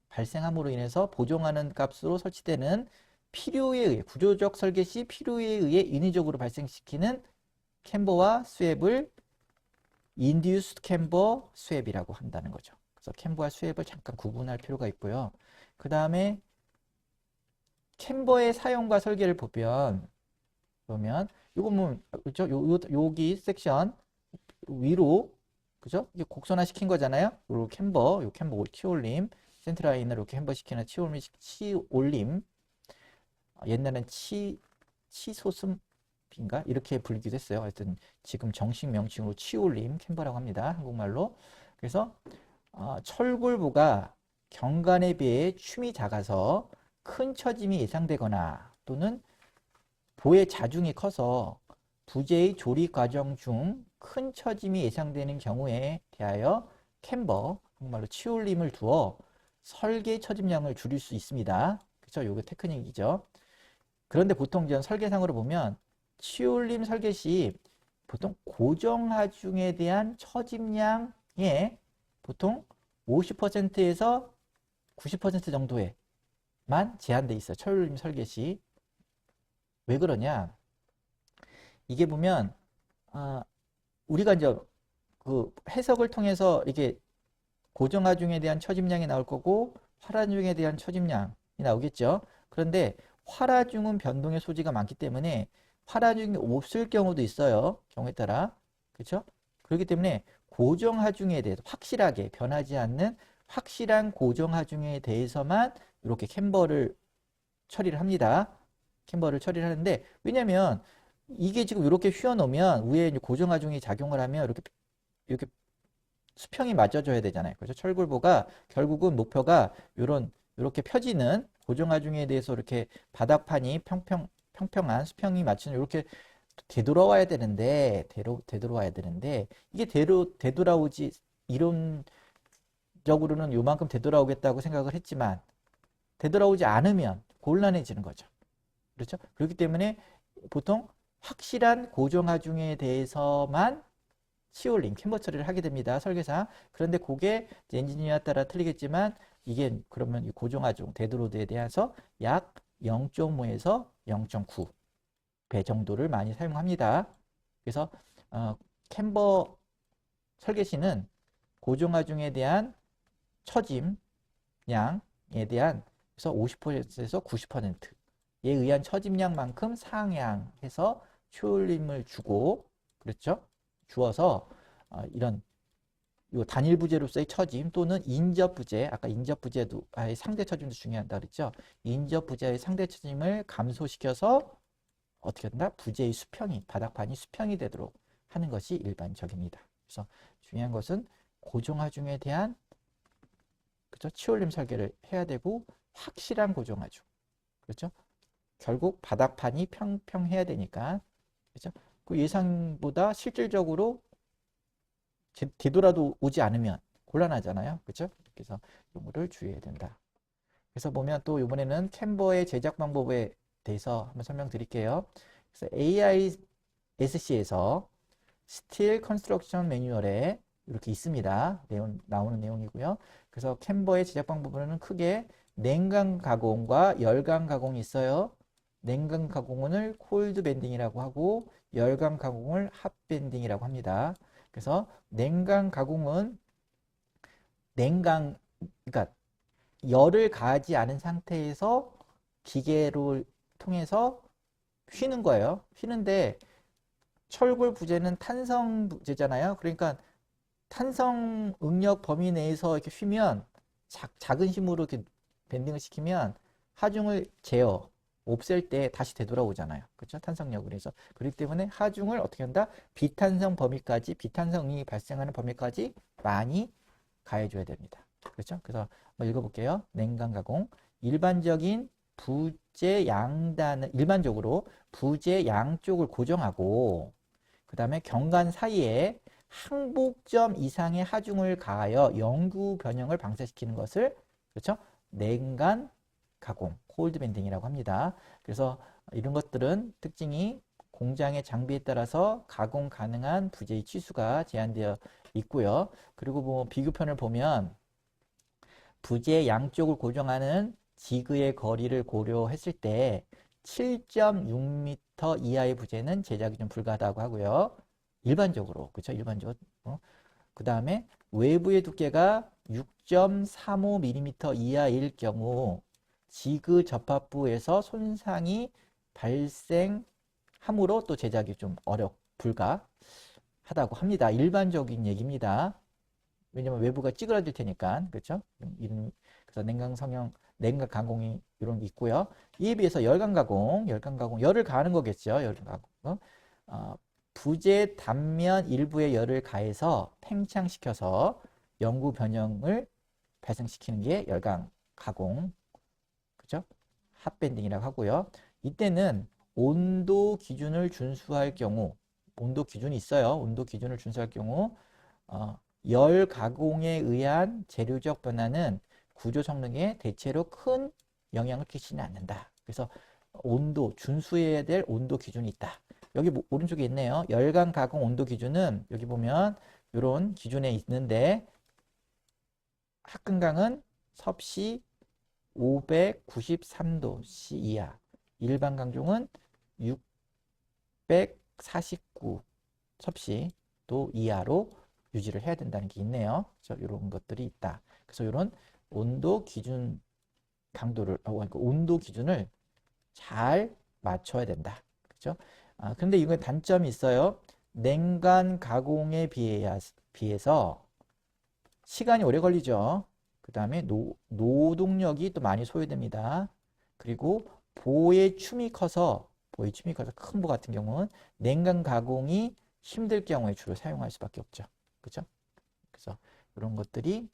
발생함으로 인해서 보정하는 값으로 설치되는 필요에 의해, 구조적 설계 시 필요에 의해 인위적으로 발생시키는 캠버와 스웹을 인듀스드 캠버 스웹이라고 한다는 거죠. 그래서 캠버와 스웹을 잠깐 구분할 필요가 있고요. 그 다음에 캠버의 사용과 설계를 보면 이거 보면, 그렇죠? 여기 섹션 위로, 그죠? 이게 곡선화 시킨 거잖아요. 요 캠버 치올림, 센트라인으로 이렇게 캠버 시키는 치올림. 옛날엔 치소슴인가 이렇게 불리기도 했어요. 하여튼 지금 정식 명칭으로 치올림 캠버라고 합니다. 한국말로. 그래서 철골보가 경관에 비해 춤이 작아서 큰 처짐이 예상되거나 또는 보의 자중이 커서 부재의 조리 과정 중 큰 처짐이 예상되는 경우에 대하여 캠버, 한국말로 치올림을 두어 설계 처짐량을 줄일 수 있습니다. 그렇죠? 요게 테크닉이죠. 그런데 보통 전 설계상으로 보면 치올림 설계 시 보통 고정 하중에 대한 처짐량의 보통 50%에서 90% 정도에만 제한돼 있어요. 치올림 설계 시. 왜 그러냐? 이게 보면 우리가 이제 그 해석을 통해서 이렇게 고정 하중에 대한 처짐량이 나올 거고 활하중에 대한 처짐량이 나오겠죠. 그런데 활하중은 변동의 소지가 많기 때문에 활하중이 없을 경우도 있어요. 경우에 따라. 그렇죠? 그렇기 때문에 고정 하중에 대해서 확실하게 변하지 않는 확실한 고정 하중에 대해서만 이렇게 캠버를 처리를 합니다. 캠버를 처리를 하는데 왜냐면 이게 지금 이렇게 휘어 놓으면 위에 이제 고정 하중이 작용을 하면 이렇게 수평이 맞춰줘야 되잖아요. 그래서 철골보가 결국은 목표가 이렇게 펴지는 고정 하중에 대해서 이렇게 바닥판이 평평한 수평이 맞추는 이렇게 되돌아와야 되는데 되돌아와야 되는데 이게 되돌아오지 이론적으로는 요만큼 되돌아오겠다고 생각을 했지만 되돌아오지 않으면 곤란해지는 거죠. 그렇죠? 그렇기 때문에 보통 확실한 고정 하중에 대해서만 치올링, 캠버 처리를 하게 됩니다. 설계상. 그런데 그게 엔지니어에 따라 틀리겠지만 이게 그러면 이 고정 하중, 데드로드에 대해서 약 0.5에서 0.9배 정도를 많이 사용합니다. 그래서 캠버 설계시는 고정 하중에 대한 처짐 양에 대한 그래서 50%에서 90%에 의한 처짐량만큼 상향해서 치올림을 주고 그렇죠? 주어서 이런 요 단일 부재로서의 처짐 또는 인접 부재, 아까 인접 부재도 상대 처짐도 중요하다 그랬죠? 인접 부재의 상대 처짐을 감소시켜서 어떻게 된다? 부재의 수평이 바닥판이 수평이 되도록 하는 것이 일반적입니다. 그래서 중요한 것은 고정 하중에 대한 그렇죠? 치올림 설계를 해야 되고 확실한 고정 하중. 그렇죠? 결국 바닥판이 평평해야 되니까 그렇죠? 그 예상보다 실질적으로 되돌아도 오지 않으면 곤란하잖아요. 그렇죠? 그래서 이거를 주의해야 된다. 그래서 보면 또 이번에는 캠버의 제작 방법에 대해서 한번 설명드릴게요. 그래서 AISC에서 스틸 컨스트럭션 매뉴얼에 이렇게 있습니다. 나오는 내용이고요. 그래서 캠버의 제작 방법은 크게 냉각 가공과 열감 가공이 있어요. 냉각 가공을 콜드 밴딩이라고 하고 열감 가공을 핫 밴딩이라고 합니다. 그래서 냉각 가공은 그러니까 열을 가하지 않은 상태에서 기계를 통해서 휘는 거예요. 휘는데 철골 부재는 탄성 부재잖아요. 그러니까 탄성 응력 범위 내에서 이렇게 휘면 작은 힘으로 이렇게 밴딩을 시키면 하중을 없앨 때 다시 되돌아오잖아요. 그렇죠? 탄성력을 해서. 그렇기 때문에 하중을 어떻게 한다? 비탄성 범위까지, 비탄성이 발생하는 범위까지 많이 가해줘야 됩니다. 그렇죠? 그래서 한번 읽어볼게요. 냉각 가공. 일반적으로 부재 양쪽을 고정하고 그 다음에 경관 사이에 항복점 이상의 하중을 가하여 영구 변형을 방사시키는 것을 그렇죠? 냉간 가공, 콜드 밴딩이라고 합니다. 그래서 이런 것들은 특징이 공장의 장비에 따라서 가공 가능한 부재의 치수가 제한되어 있고요. 그리고 뭐 비교편을 보면 부재 양쪽을 고정하는 지그의 거리를 고려했을 때 7.6m 이하의 부재는 제작이 좀 불가하다고 하고요. 일반적으로, 그렇죠? 일반적으로. 그 다음에 외부의 두께가 6.35mm 이하일 경우 지그 접합부에서 손상이 발생하므로 또 제작이 좀 불가하다고 합니다. 일반적인 얘기입니다. 왜냐면 외부가 찌그러질 테니까. 그렇죠? 그래서 냉각 가공이 이런 게 있고요. 이에 비해서 열감 가공, 열을 가하는 거겠죠. 열을 가공. 부재 단면 일부에 열을 가해서 팽창시켜서 영구 변형을 발생시키는 게 열강 가공, 그죠? 핫밴딩이라고 하고요. 이때는 온도 기준을 준수할 경우, 온도 기준이 있어요. 온도 기준을 준수할 경우 열 가공에 의한 재료적 변화는 구조 성능에 대체로 큰 영향을 끼치지는 않는다. 그래서 온도, 준수해야 될 온도 기준이 있다. 여기 오른쪽에 있네요. 열강 가공 온도 기준은 여기 보면 이런 기준에 있는데 합금강은 섭씨 593도 C 이하, 일반 강종은 649 섭씨도 이하로 유지를 해야 된다는 게 있네요. 그래서 이런 것들이 있다. 그래서 이런 온도 기준 강도를, 그러니까 온도 기준을 잘 맞춰야 된다. 그죠? 근데 이거 단점이 있어요. 냉간 가공에 비해서 시간이 오래 걸리죠. 그 다음에 노동력이 또 많이 소요됩니다. 그리고 보의 춤이 커서 큰 보 같은 경우는 냉간 가공이 힘들 경우에 주로 사용할 수밖에 없죠. 그죠? 그래서 이런 것들이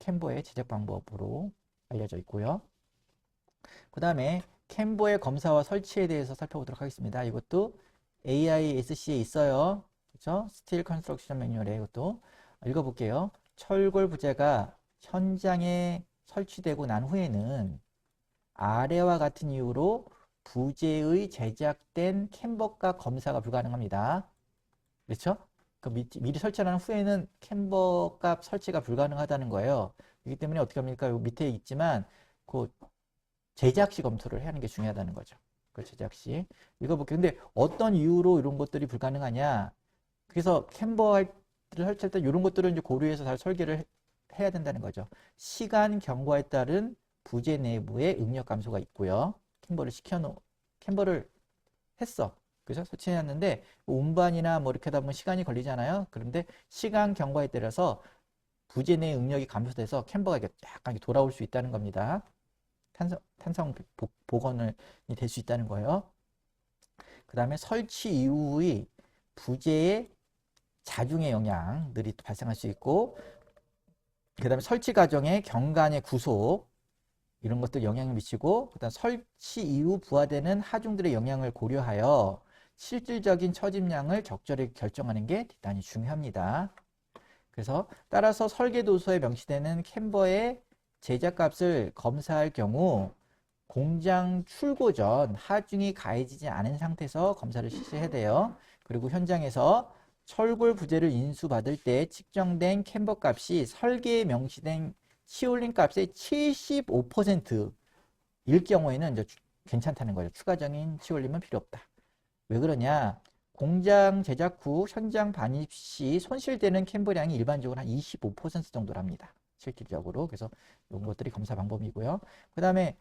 캔버의 제작 방법으로 알려져 있고요. 그 다음에 캔버의 검사와 설치에 대해서 살펴보도록 하겠습니다. 이것도 AISC에 있어요. 그죠? 스틸 컨스트럭션 매뉴얼에 이것도 읽어볼게요. 철골 부재가 현장에 설치되고 난 후에는 아래와 같은 이유로 부재의 제작된 캔버값 검사가 불가능합니다. 그렇죠? 미리 설치한 후에는 캔버값 설치가 불가능하다는 거예요. 그렇기 때문에 어떻게 합니까? 요 밑에 있지만 그 제작 시 검토를 해야 하는 게 중요하다는 거죠. 그 제작 시 읽어볼게요. 근데 어떤 이유로 이런 것들이 불가능하냐? 그래서 캔버를 설치할 때 이런 것들을 이제 고려해서 잘 설계를 해야 된다는 거죠. 시간 경과에 따른 부재 내부에 응력 감소가 있고요. 캔버를 했어. 그래서 설치해놨는데 운반이나 뭐 이렇게 하다 보면 시간이 걸리잖아요. 그런데 시간 경과에 따라서 부재 내 응력이 감소돼서 캔버가 약간 돌아올 수 있다는 겁니다. 탄성 복원이 될 수 있다는 거예요. 그 다음에 설치 이후의 부재의 자중의 영향들이 발생할 수 있고, 그 다음에 설치 과정의 경관의 구속 이런 것들 영향을 미치고, 그 다음 설치 이후 부하되는 하중들의 영향을 고려하여 실질적인 처짐량을 적절히 결정하는 게 대단히 중요합니다. 그래서 따라서 설계도서에 명시되는 캔버의 제작값을 검사할 경우 공장 출고 전 하중이 가해지지 않은 상태에서 검사를 실시해야 돼요. 그리고 현장에서 철골 부재를 인수받을 때 측정된 캔버 값이 설계에 명시된 치올린 값의 75%일 경우에는 이제 괜찮다는 거죠. 추가적인 치올림은 필요 없다. 왜 그러냐? 공장 제작 후 현장 반입 시 손실되는 캔버량이 일반적으로 한 25% 정도랍니다. 실질적으로. 그래서 이런 것들이 검사 방법이고요. 그 다음에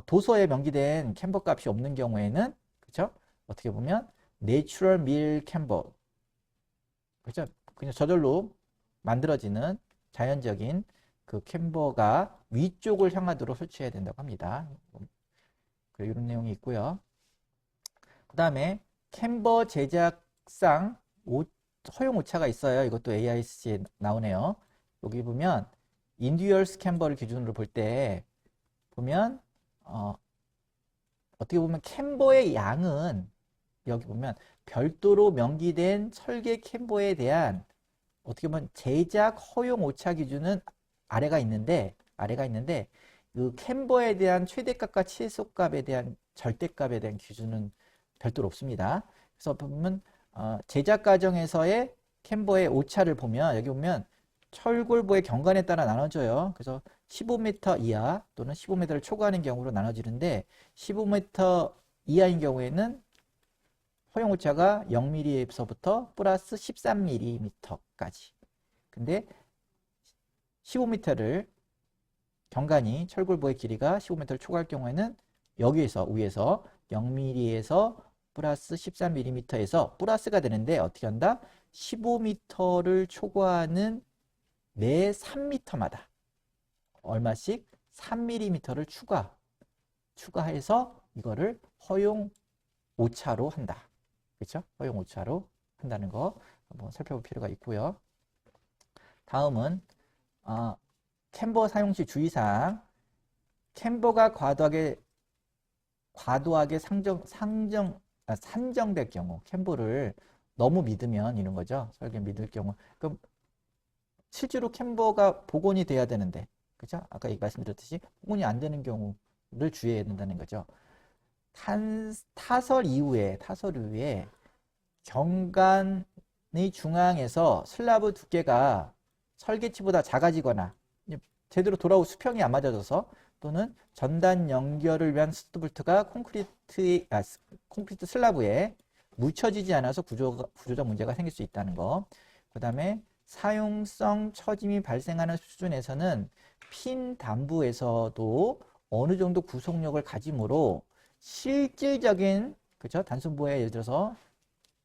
도서에 명기된 캔버 값이 없는 경우에는 그렇죠? 어떻게 보면 내추럴 밀 캔버, 그렇죠? 그냥 저절로 만들어지는 자연적인 그 캔버가 위쪽을 향하도록 설치해야 된다고 합니다. 이런 내용이 있고요. 그 다음에 캔버 제작상 허용 오차가 있어요. 이것도 AISC에 나오네요. 여기 보면 인듀얼스 캔버를 기준으로 볼 때 보면 어떻게 보면 캔버의 양은 여기 보면 별도로 명기된 설계 캔버에 대한 어떻게 보면 제작 허용 오차 기준은 아래가 있는데 그 캔버에 대한 최대값과 최소값에 대한 절대값에 대한 기준은 별도로 없습니다. 그래서 보면 제작 과정에서의 캔버의 오차를 보면 여기 보면 철골보의 경관에 따라 나눠져요. 그래서 15m 이하 또는 15m를 초과하는 경우로 나눠지는데 15m 이하인 경우에는 허용 오차가 0mm에서부터 플러스 13mm까지. 근데 15m를 경관이 철골보의 길이가 15m를 초과할 경우에는 여기에서 위에서 0mm에서 플러스 13mm에서 플러스가 되는데 어떻게 한다? 15m를 초과하는 매 3m마다 얼마씩 3mm를 추가해서 이거를 허용 오차로 한다. 그렇죠? 허용 오차로 한다는 거 한번 살펴볼 필요가 있고요. 다음은 캠버 사용 시 주의사항. 캠버가 과도하게 산정될 경우, 캠버를 너무 믿으면 이런 거죠. 설계 믿을 경우. 그럼 실제로 캠버가 복원이 돼야 되는데, 그죠? 아까 말씀드렸듯이 복원이 안 되는 경우를 주의해야 된다는 거죠. 타설 이후에 경관의 중앙에서 슬라브 두께가 설계치보다 작아지거나 제대로 돌아올 수평이 안 맞아져서 또는 전단 연결을 위한 스투볼트가 콘크리트 슬라브에 묻혀지지 않아서 구조적 문제가 생길 수 있다는 거. 그 다음에 사용성 처짐이 발생하는 수준에서는 핀 단부에서도 어느 정도 구속력을 가지므로 실질적인, 그죠? 단순부에 예를 들어서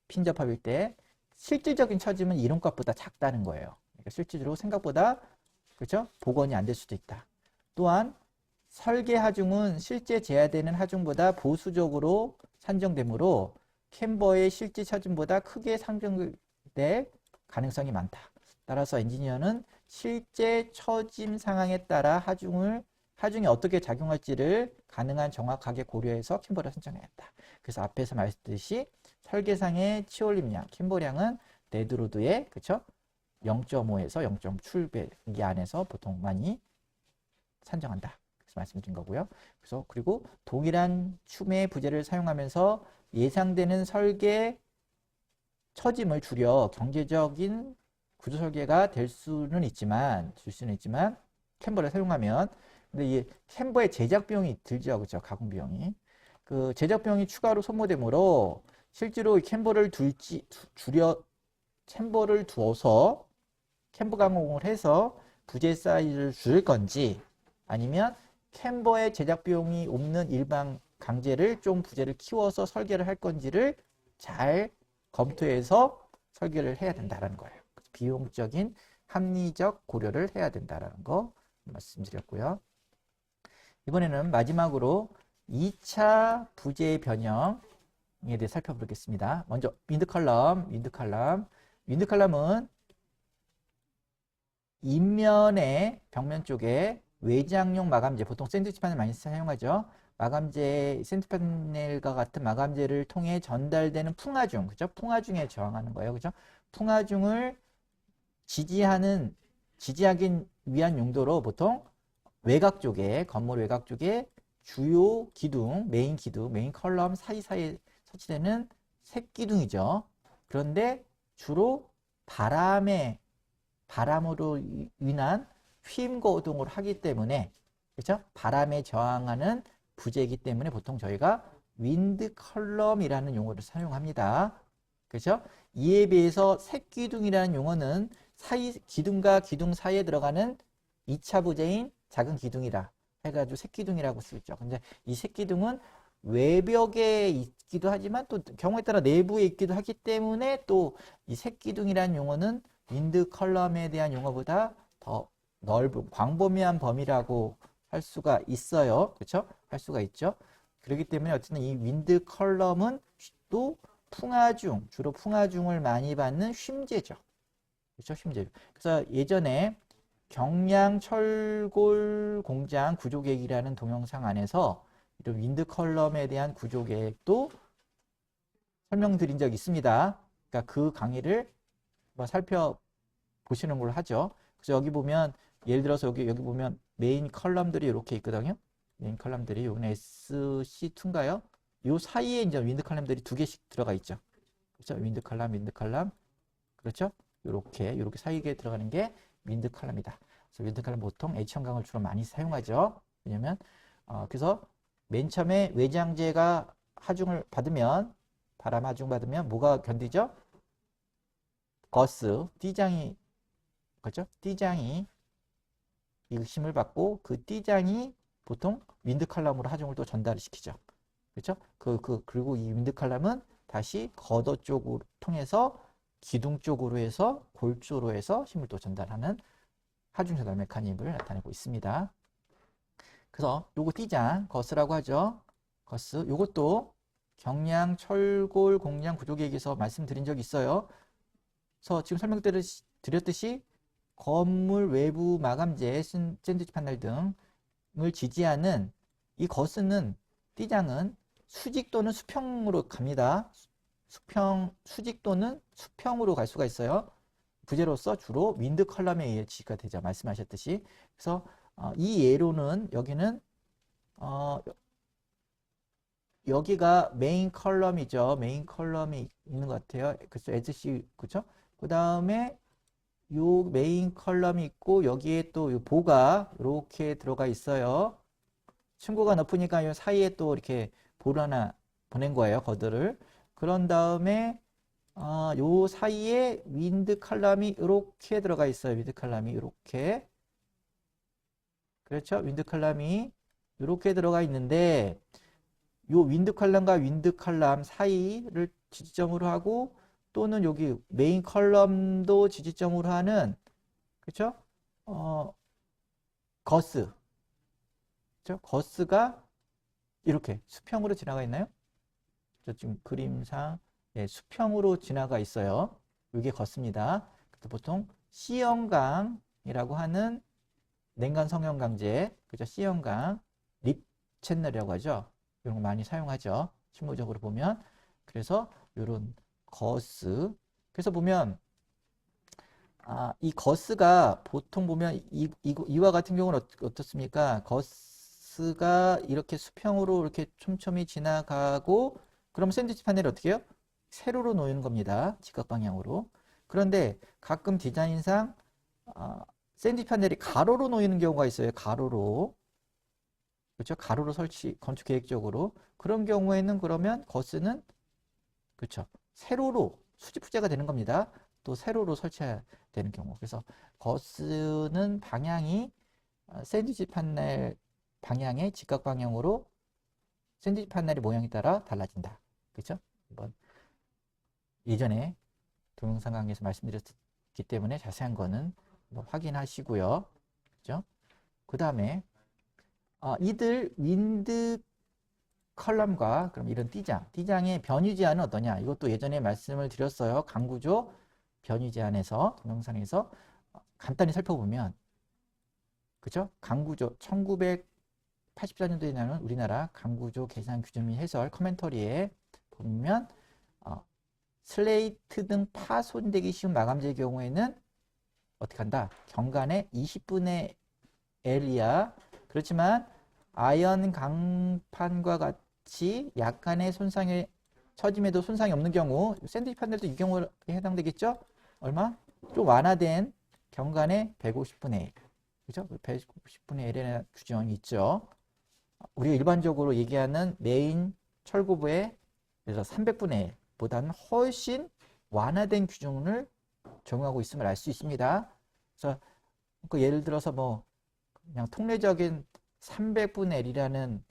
핀 접합일 때 실질적인 처짐은 이론값보다 작다는 거예요. 그러니까 실질적으로 생각보다, 그죠? 복원이 안 될 수도 있다. 또한 설계 하중은 실제 제한되는 하중보다 보수적으로 산정되므로 캠버의 실제 처짐보다 크게 산정될 가능성이 많다. 따라서 엔지니어는 실제 처짐 상황에 따라 하중이 어떻게 작용할지를 가능한 정확하게 고려해서 캠버를 선정해야 한다. 그래서 앞에서 말했듯이 설계상의 치올림량, 캠버량은 데드로드의, 그쵸? 0.5에서 0.7배 이 안에서 보통 많이 산정한다. 그래서 말씀드린 거고요. 그래서 그리고 동일한 춤의 부재를 사용하면서 예상되는 설계 처짐을 줄여 경제적인 구조 설계가 줄 수는 있지만 캠버를 사용하면 근데 이 캠버의 제작 비용이 들죠, 그렇죠? 가공 비용이 그 제작 비용이 추가로 소모되므로 실제로 캠버를 캠버를 두어서 캠버 가공을 해서 부재 사이즈를 줄일 건지 아니면 캠버의 제작 비용이 없는 일반 강제를 좀 부재를 키워서 설계를 할 건지를 잘 검토해서 설계를 해야 된다는 거예요. 비용적인 합리적 고려를 해야 된다는 거 말씀드렸고요. 이번에는 마지막으로 2차 부재 변형에 대해 살펴보겠습니다. 먼저 윈드컬럼은 인면의 벽면 쪽에 외장용 마감재, 보통 샌드위치 판을 많이 사용하죠. 마감재, 샌드 패널과 같은 마감재를 통해 전달되는 풍화중, 그죠? 풍화중에 저항하는 거예요, 그죠? 풍화중을 지지하기 위한 용도로 보통 외곽 쪽에, 건물 외곽 쪽에 주요 기둥, 메인 컬럼 사이사이에 설치되는 색기둥이죠. 그런데 주로 바람으로 인한 휘임 거동을 하기 때문에, 그렇죠? 바람에 저항하는 부재이기 때문에 보통 저희가 윈드 컬럼이라는 용어를 사용합니다. 그렇죠? 이에 비해서 색기둥이라는 용어는 기둥과 기둥 사이에 들어가는 2차 부재인 작은 기둥이라 해가지고 색기둥이라고 쓰죠. 근데 이 색기둥은 외벽에 있기도 하지만 또 경우에 따라 내부에 있기도 하기 때문에 또 이 색기둥이라는 용어는 윈드 컬럼에 대한 용어보다 더 넓은 광범위한 범위라고 할 수가 있어요. 그렇죠? 할 수가 있죠. 그렇기 때문에 어쨌든 이 윈드 컬럼은 또 주로 풍화중을 많이 받는 쉼재죠. 그렇죠? 쉼재. 그래서 예전에 경량 철골 공장 구조계획이라는 동영상 안에서 이런 윈드 컬럼에 대한 구조계획도 설명드린 적이 있습니다. 그러니까 그 강의를 한번 살펴보시는 걸로 하죠. 그래서 여기 보면 예를 들어서 여기 보면 메인 컬럼들이 이렇게 있거든요. 메인 컬럼들이 여기는 SC2인가요? 요 사이에 이제 윈드 컬럼들이 두 개씩 들어가 있죠. 그렇죠? 윈드 컬럼. 그렇죠? 요렇게 사이에 들어가는 게 윈드 컬럼이다. 그래서 윈드 컬럼 보통 H형광을 주로 많이 사용하죠. 왜냐면 그래서 맨 처음에 외장재가 바람 하중 받으면 뭐가 견디죠? 띠장이, 그렇죠? 띠장이 이 힘을 받고 그 띠장이 보통 윈드 컬럼으로 하중을 또 전달을 시키죠. 그렇죠? 그리고 이 윈드 컬럼은 다시 걷어 쪽으로 통해서 기둥 쪽으로 해서 골조로 해서 힘을 또 전달하는 하중 전달 메커니즘을 나타내고 있습니다. 그래서 요거 띠장, 거스라고 하죠. 요것도 경량 철골 공량 구조계획에서 말씀드린 적이 있어요. 그래서 지금 설명드렸듯이 건물 외부 마감재, 샌드위치 판넬 등을 지지하는 이 거스는 띠장은 수직 또는 수평으로 갑니다. 수직 또는 수평으로 갈 수가 있어요. 부재로서 주로 윈드 컬럼에 의해 지지가 되죠. 말씀하셨듯이. 그래서 이 예로는 여기는 여기가 메인 컬럼이죠. 메인 컬럼이 있는 것 같아요. 그렇죠. 에즈씨, 그렇죠? 그 다음에 요 메인 컬럼이 있고 여기에 또 요 보가 이렇게 들어가 있어요. 층고가 높으니까 요 사이에 또 이렇게 보를 하나 보낸 거예요. 거드를. 그런 다음에 요 사이에 윈드 컬럼이 이렇게 들어가 있어요. 윈드 컬럼이 이렇게. 그렇죠? 윈드 컬럼이 이렇게 들어가 있는데 요 윈드 컬럼과 윈드 컬럼 사이를 지지점으로 하고 또는 여기 메인 컬럼도 지지점으로 하는 그렇죠? 거스. 그렇죠? 거스가 이렇게 수평으로 지나가 있나요? 저 지금 그림상 예, 수평으로 지나가 있어요. 이게 거스입니다. 보통 C형강이라고 하는 냉간 성형강제, 그죠? C형강 립 채널이라고 하죠. 이런 거 많이 사용하죠. 실무적으로 보면. 그래서 이런 거스. 그래서 보면 이 거스가 보통 보면 이와 같은 경우는 어떻습니까? 거스가 이렇게 수평으로 이렇게 촘촘히 지나가고 그럼 샌드위치 판넬이 어떻게 해요? 세로로 놓이는 겁니다. 직각 방향으로. 그런데 가끔 디자인상 샌드위치 판넬이 가로로 놓이는 경우가 있어요. 가로로. 그렇죠? 가로로 설치, 건축 계획적으로. 그런 경우에는 그러면 거스는 그렇죠. 세로로 수직부재가 되는 겁니다. 또 세로로 설치해야 되는 경우. 그래서 거스는 방향이 샌드위치 판넬 방향의 직각 방향으로 샌드위치 판넬의 모양에 따라 달라진다. 그렇죠? 한번 예전에 동영상 강의에서 말씀드렸기 때문에 자세한 거는 확인하시고요. 그렇죠? 그 다음에 이들 윈드 컬럼과 그럼 이런 띠장의 변유 제한은 어떠냐? 이것도 예전에 말씀을 드렸어요. 강구조 변유 제한에서 동영상에서 간단히 살펴보면 그죠? 강구조 1984년도에 나온 우리나라 강구조 계산 규정 및 해설 커멘터리에 보면 슬레이트 등 파손되기 쉬운 마감재의 경우에는 어떻게 한다? 경관의 20분의 L이야. 그렇지만 아연 강판과 같이 약간의 손상에 처짐에도 손상이 없는 경우 샌드위치 판넬도 이 경우에 해당되겠죠? 얼마? 좀 완화된 경관의 150분의 1. 그죠? 150분의 1이라는 규정이 있죠. 우리가 일반적으로 얘기하는 메인 철고부의 그래서 300분의 1보다는 훨씬 완화된 규정을 적용하고 있음을 알 수 있습니다. 그래서 그 예를 들어서 뭐 그냥 통례적인 300분의 1이라는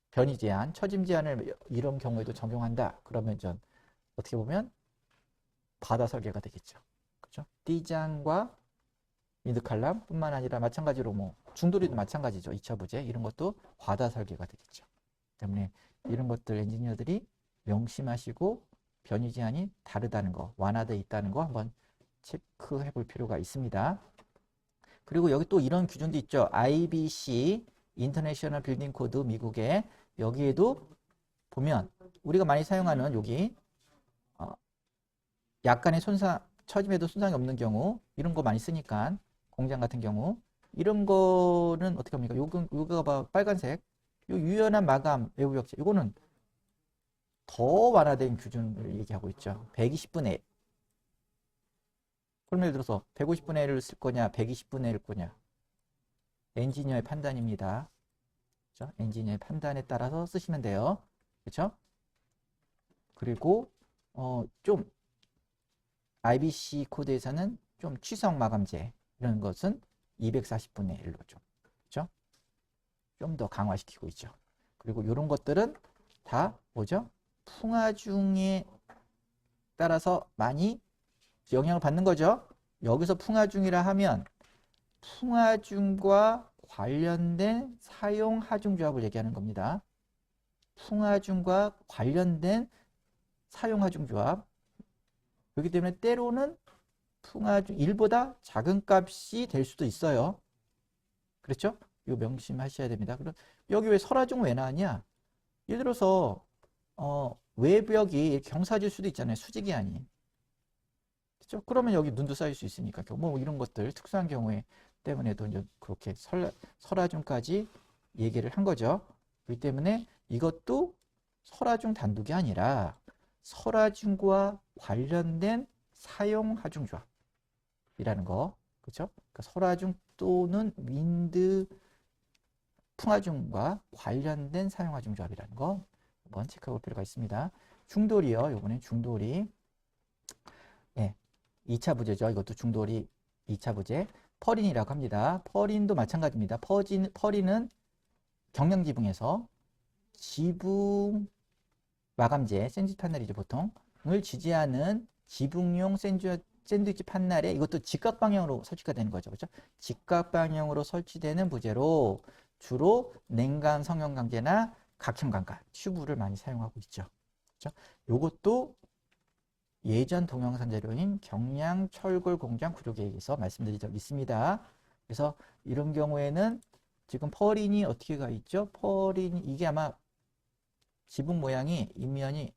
변이 제한, 처짐 제한을 이런 경우에도 적용한다. 그러면 전 어떻게 보면 바다 설계가 되겠죠. 그렇죠? 띠장과 윈드칼럼 뿐만 아니라 마찬가지로 뭐 중도리도 마찬가지죠. 2차 부재 이런 것도 바다 설계가 되겠죠. 때문에 이런 것들 엔지니어들이 명심하시고 변이 제한이 다르다는 거, 완화되어 있다는 거 한번 체크해 볼 필요가 있습니다. 그리고 여기 또 이런 규정도 있죠. IBC, 인터내셔널 빌딩 코드 미국의 여기에도 보면 우리가 많이 사용하는 여기 약간의 손상, 처짐에도 손상이 없는 경우 이런 거 많이 쓰니까 공장 같은 경우 이런 거는 어떻게 합니까? 요거가 봐 빨간색 요 유연한 마감 외부 벽체 요거는 더 완화된 규정을 얘기하고 있죠. 120분의 1. 그럼 예를 들어서 150분의 1을 쓸 거냐 120분의 1을 거냐 엔지니어의 판단입니다. 그렇죠? 엔지니어의 판단에 따라서 쓰시면 돼요. 그렇죠? 그리고 좀 IBC 코드에서는 좀 취성 마감재 이런 것은 240분의 1로 좀 그렇죠? 좀 더 강화시키고 있죠. 그리고 이런 것들은 다 뭐죠? 풍화중에 따라서 많이 영향을 받는 거죠. 여기서 풍화중이라 하면 풍화중과 관련된 사용 하중 조합을 얘기하는 겁니다. 풍화중과 관련된 사용 하중 조합. 그렇기 때문에 때로는 풍화중 1보다 작은 값이 될 수도 있어요. 그렇죠? 이거 명심하셔야 됩니다. 그럼 여기 왜 설화중 왜 나왔냐? 예를 들어서 외벽이 경사질 수도 있잖아요. 수직이 아닌. 그렇죠? 그러면 여기 눈도 쌓일 수 있으니까 뭐 이런 것들 특수한 경우에 때문에도 이제 그렇게 설화중까지 얘기를 한 거죠. 그렇기 때문에 이것도 설화중 단독이 아니라 설화중과 관련된 사용하중 조합이라는 거. 그렇죠? 그러니까 설화중 또는 윈드 풍화중과 관련된 사용하중 조합이라는 거 한번 체크해 볼 필요가 있습니다. 중돌이요. 요번엔 중돌이. 네, 2차 부재죠. 이것도 중돌이 2차 부재. 펄인이라고 합니다. 펄인도 마찬가지입니다. 펄인은 경량지붕에서 지붕 마감재, 샌드위치 판넬이죠, 보통을 지지하는 지붕용 샌드위치 판넬에 이것도 직각 방향으로 설치가 되는 거죠. 그렇죠? 직각 방향으로 설치되는 부재로 주로 냉간 성형 강재나 각형 강간, 튜브를 많이 사용하고 있죠. 그렇죠? 요것도 예전 동영상 자료인 경량 철골 공장 구조 계획에서 말씀드린 적이 있습니다. 그래서 이런 경우에는 지금 펄인이 어떻게 가 있죠? 펄인이 이게 아마 지붕 모양이 인면이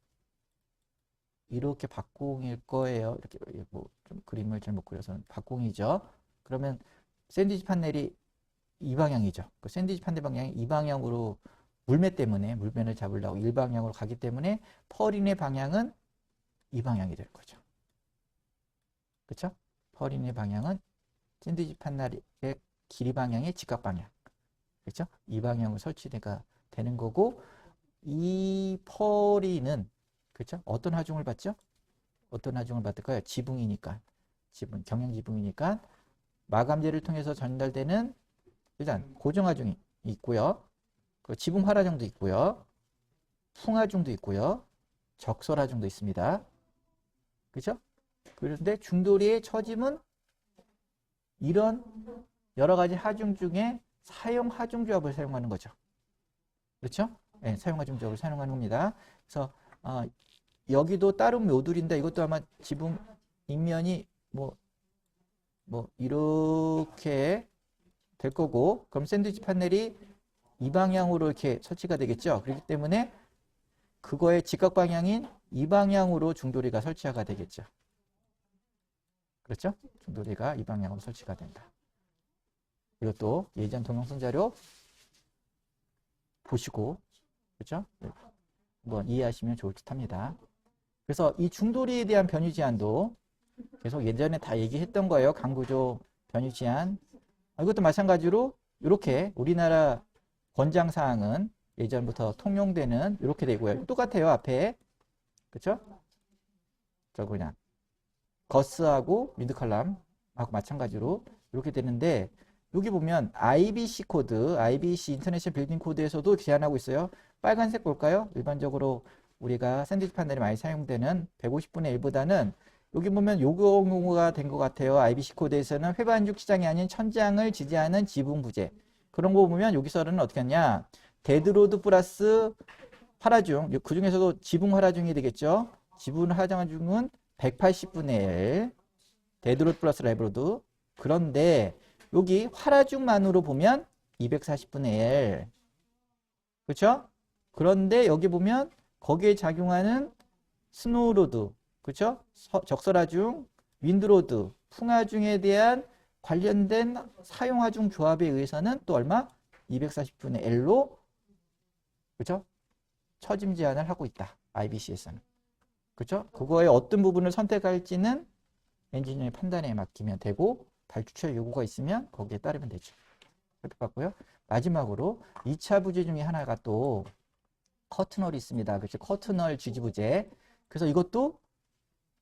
이렇게 박공일 거예요. 이렇게 뭐 좀 그림을 잘못 그려서 박공이죠. 그러면 샌드위치 판넬이 이 방향이죠. 그 샌드위치 판넬 방향이 이 방향으로 물매 때문에 물매를 잡으려고 일방향으로 가기 때문에 펄인의 방향은 이 방향이 될 거죠. 그렇죠? 펄인의 방향은 샌드위치 판넬의 길이 방향의 직각 방향. 그렇죠? 이 방향으로 설치가 되는 거고 이 펄인은 그렇죠? 어떤 하중을 받죠? 어떤 하중을 받을까요? 지붕이니까. 지붕, 경량 지붕이니까 마감재를 통해서 전달되는 일단 고정하중이 있고요. 그 지붕 활하중도 있고요. 풍하중도 있고요. 적설하중도 있습니다. 그렇죠? 그런데 중도리의 처짐은 이런 여러 가지 하중 중에 사용 하중 조합을 사용하는 거죠. 그렇죠? 네, 사용 하중 조합을 사용하는 겁니다. 그래서 여기도 다른 모듈인데 이것도 아마 지붕 인면이 뭐 이렇게 될 거고 그럼 샌드위치 판넬이 이 방향으로 이렇게 설치가 되겠죠. 그렇기 때문에 그거의 직각 방향인 이 방향으로 중도리가 설치가 되겠죠. 그렇죠? 중도리가 이 방향으로 설치가 된다. 이것도 예전 동영상 자료 보시고 그렇죠? 한번 이해하시면 좋을 듯 합니다. 그래서 이 중도리에 대한 변유 제한도 계속 예전에 다 얘기했던 거예요. 강구조 변유 제한. 이것도 마찬가지로 이렇게 우리나라 권장 사항은 예전부터 통용되는 이렇게 되고요. 똑같아요. 앞에. 그렇죠? 저 그냥 거스하고 윈드칼럼하고 마찬가지로 이렇게 되는데 여기 보면 IBC 코드, IBC 인터내셔널 빌딩 코드에서도 제한하고 있어요. 빨간색 볼까요? 일반적으로 우리가 샌드위치 판넬이 많이 사용되는 150분의 1보다는 여기 보면 요구가 된 것 같아요. IBC 코드에서는 회반죽 지장이 아닌 천장을 지지하는 지붕 부재. 그런 거 보면 여기서는 어떻게 하냐? 데드로드 플러스 활하중. 그 중에서도 지붕 활하중이 되겠죠. 지붕 활하중은 180분의 1. 데드로드 플러스 라이브로드. 그런데 여기 활하중만으로 보면 240분의 1. 그렇죠? 그런데 여기 보면 거기에 작용하는 스노우로드, 그렇죠? 적설하중, 윈드로드, 풍하중에 대한 관련된 사용하중 조합에 의해서는 또 얼마? 240분의 L로 그렇죠? 처짐 제한을 하고 있다. IBC에서는. 그렇죠? 그거의 어떤 부분을 선택할지는 엔지니어의 판단에 맡기면 되고 발주처 요구가 있으면 거기에 따르면 되죠. 그렇게 봤고요. 마지막으로 2차 부재 중에 하나가 또 커튼홀이 있습니다. 그렇죠? 커튼홀 지지 부재. 그래서 이것도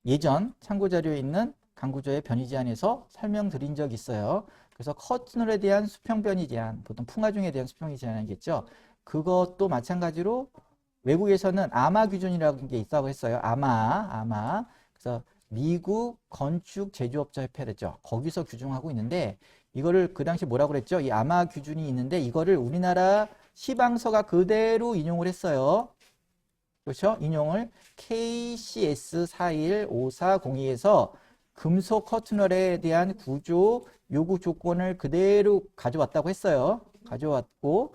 예전 참고 자료에 있는 강구조의 변이 제한에서 설명드린 적이 있어요. 그래서 커튼홀에 대한 수평 변이 제한, 보통 풍하중에 대한 수평 제한이겠죠. 그것도 마찬가지로 외국에서는 아마 기준이라는 게 있다고 했어요. 아마. 그래서 미국 건축 제조업자 협회랬죠. 거기서 규정하고 있는데 이거를 그 당시 뭐라고 그랬죠? 이 아마 기준이 있는데 이거를 우리나라 시방서가 그대로 인용을 했어요. 그렇죠? 인용을 KCS 41540에서 금속 커튼홀에 대한 구조 요구 조건을 그대로 가져왔다고 했어요. 가져왔고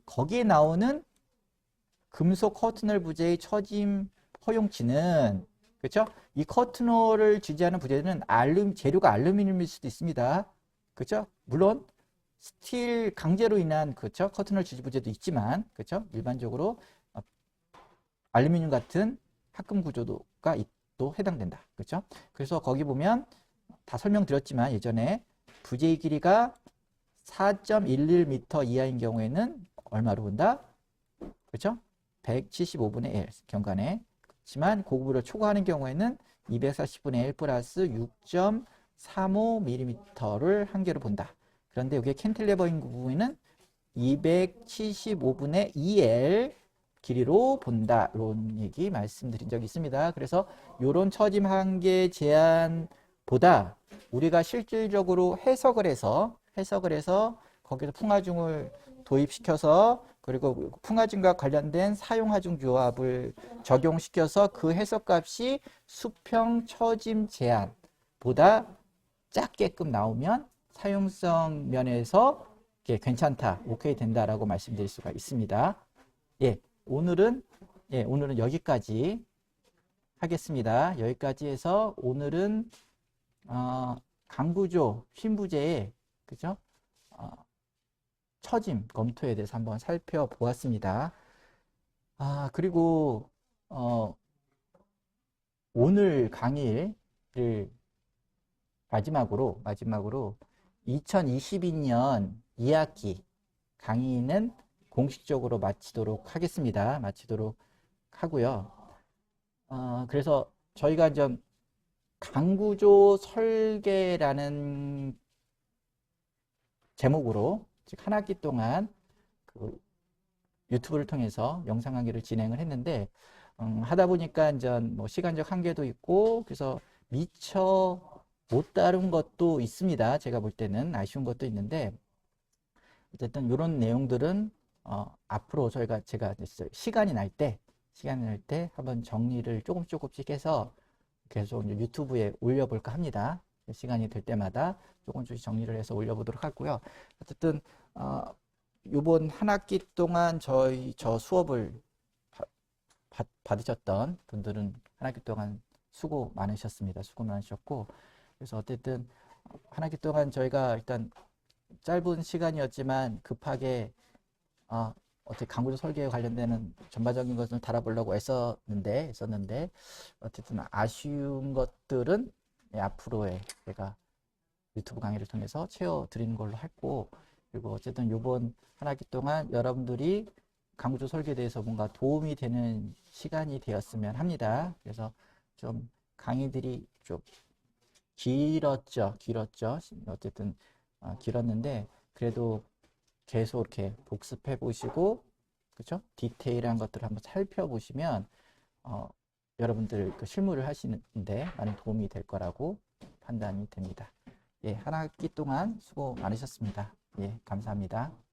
거기에 나오는 금속 커튼홀 부재의 처짐 허용치는 그렇죠? 이 커튼홀을 지지하는 부재는 재료가 알루미늄일 수도 있습니다. 그렇죠? 물론 스틸 강제로 인한 그렇죠? 커튼홀 지지 부재도 있지만 그렇죠? 일반적으로 알루미늄 같은 합금 구조도가 또 해당된다. 그렇죠? 그래서 거기 보면 다 설명드렸지만 예전에 부재의 길이가 4.11m 이하인 경우에는 얼마로 본다? 그렇죠? 175분의 1 경관에. 그렇지만 고급으로 초과하는 경우에는 240분의 1 플러스 6.35mm를 한계로 본다. 그런데 여기 캔틸레버인 부분은 275분의 2L 길이로 본다. 이런 얘기 말씀드린 적이 있습니다. 그래서 이런 처짐 한계 제한보다 우리가 실질적으로 해석을 해서 거기서 풍화중을 도입시켜서 그리고 풍화중과 관련된 사용하중 조합을 적용시켜서 그 해석값이 수평 처짐 제한보다 작게끔 나오면 사용성 면에서 괜찮다, 오케이 된다라고 말씀드릴 수가 있습니다. 오늘은 여기까지 하겠습니다. 여기까지 해서 오늘은 강구조 휜부재의 그죠? 처짐 검토에 대해서 한번 살펴보았습니다. 그리고 오늘 강의를 마지막으로 2022년 2학기 강의는 공식적으로 마치도록 하겠습니다. 마치도록 하고요. 그래서 저희가 좀 강구조 설계라는 제목으로 즉 한 학기 동안 유튜브를 통해서 영상 강의를 진행을 했는데 하다 보니까 이제 뭐 시간적 한계도 있고 그래서 미처 못 다룬 것도 있습니다. 제가 볼 때는 아쉬운 것도 있는데 어쨌든 이런 내용들은 앞으로 제가 시간이 날 때 한번 정리를 조금씩 해서 계속 유튜브에 올려볼까 합니다. 시간이 될 때마다 조금씩 정리를 해서 올려보도록 하고요. 어쨌든 이번 한 학기 동안 저 수업을 받으셨던 분들은 한 학기 동안 수고 많으셨습니다. 수고 많으셨고 그래서 어쨌든 한 학기 동안 저희가 일단 짧은 시간이었지만 급하게 어떻게 강구조 설계에 관련되는 전반적인 것을 다뤄보려고 했었는데 어쨌든 아쉬운 것들은 앞으로의 제가 유튜브 강의를 통해서 채워드리는 걸로 했고 그리고 어쨌든 이번 한 학기 동안 여러분들이 강구조 설계에 대해서 뭔가 도움이 되는 시간이 되었으면 합니다. 그래서 좀 강의들이 좀 길었죠. 어쨌든 길었는데 그래도 계속 이렇게 복습해 보시고 그렇죠? 디테일한 것들을 한번 살펴보시면 여러분들 실무를 하시는데 많은 도움이 될 거라고 판단이 됩니다. 한 학기 동안 수고 많으셨습니다. 감사합니다.